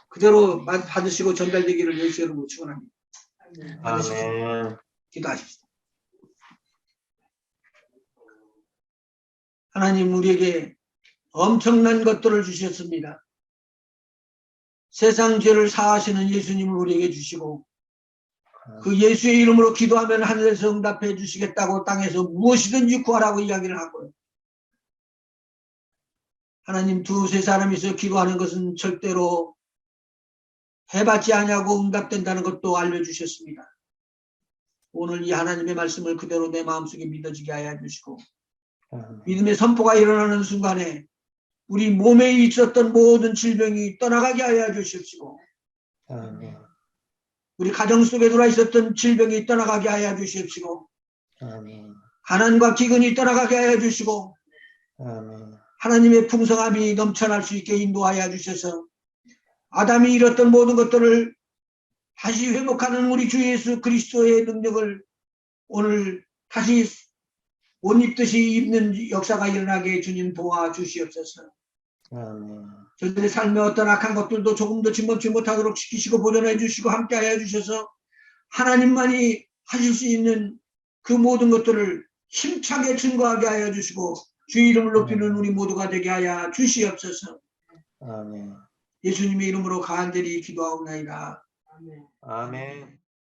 그대로 받으시고 전달되기를 예수 이름으로 축원합니다. 아멘. 기도하십시오. 하나님 우리에게 엄청난 것들을 주셨습니다. 세상 죄를 사하시는 예수님을 우리에게 주시고 그 예수의 이름으로 기도하면 하늘에서 응답해 주시겠다고 땅에서 무엇이든지 구하라고 이야기를 하고요. 하나님 두세 사람이서 기도하는 것은 절대로 해받지 않냐고 응답된다는 것도 알려주셨습니다. 오늘 이 하나님의 말씀을 그대로 내 마음속에 믿어지게 하여 주시고 믿음의 선포가 일어나는 순간에 우리 몸에 있었던 모든 질병이 떠나가게 하여 주십시오. 아멘. 우리 가정 속에 들어와 있었던 질병이 떠나가게 하여 주십시오. 아멘. 가난과 기근이 떠나가게 하여 주시고 아멘. 하나님의 풍성함이 넘쳐날 수 있게 인도하여 주셔서 아담이 잃었던 모든 것들을 다시 회복하는 우리 주 예수 그리스도의 능력을 오늘 다시 옷 입듯이 입는 역사가 일어나게 주님 도와주시옵소서. 아멘. 저들의 삶에 어떤 악한 것들도 조금도 침범치 못하도록 지키시고 보존해 주시고 함께하여 주셔서 하나님만이 하실 수 있는 그 모든 것들을 힘차게 증거하게 하여 주시고 주 이름을 높이는 우리 모두가 되게 하여 주시옵소서. 아멘. 예수님의 이름으로 간절히 기도하옵나이다. 아멘.